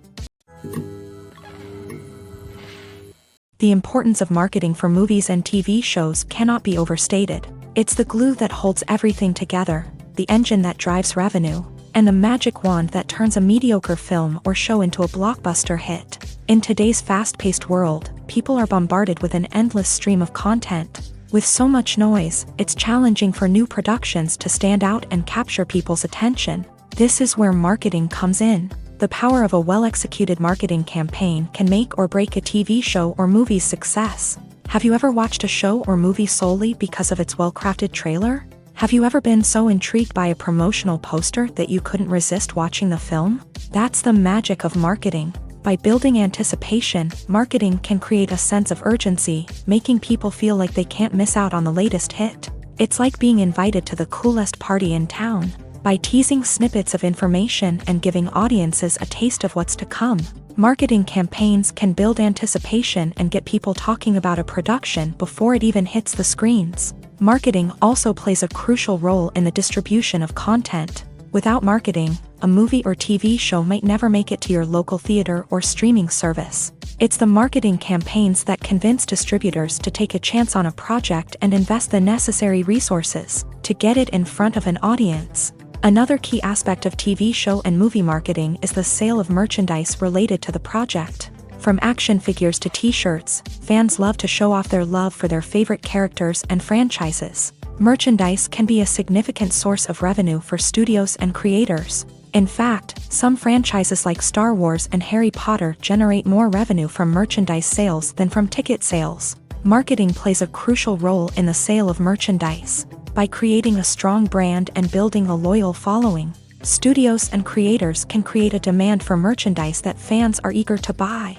The importance of marketing for movies and TV shows cannot be overstated. It's the glue that holds everything together, the engine that drives revenue, and the magic wand that turns a mediocre film or show into a blockbuster hit. In today's fast-paced world, people are bombarded with an endless stream of content. With so much noise, it's challenging for new productions to stand out and capture people's attention. This is where marketing comes in. The power of a well-executed marketing campaign can make or break a TV show or movie's success. Have you ever watched a show or movie solely because of its well-crafted trailer? Have you ever been so intrigued by a promotional poster that you couldn't resist watching the film? That's the magic of marketing. By building anticipation, marketing can create a sense of urgency, making people feel like they can't miss out on the latest hit. It's like being invited to the coolest party in town. By teasing snippets of information and giving audiences a taste of what's to come, marketing campaigns can build anticipation and get people talking about a production before it even hits the screens. Marketing also plays a crucial role in the distribution of content. Without marketing, a movie or TV show might never make it to your local theater or streaming service. It's the marketing campaigns that convince distributors to take a chance on a project and invest the necessary resources to get it in front of an audience. Another key aspect of TV show and movie marketing is the sale of merchandise related to the project. From action figures to t-shirts, fans love to show off their love for their favorite characters and franchises. Merchandise can be a significant source of revenue for studios and creators. In fact, some franchises like Star Wars and Harry Potter generate more revenue from merchandise sales than from ticket sales. Marketing plays a crucial role in the sale of merchandise. By creating a strong brand and building a loyal following, studios and creators can create a demand for merchandise that fans are eager to buy.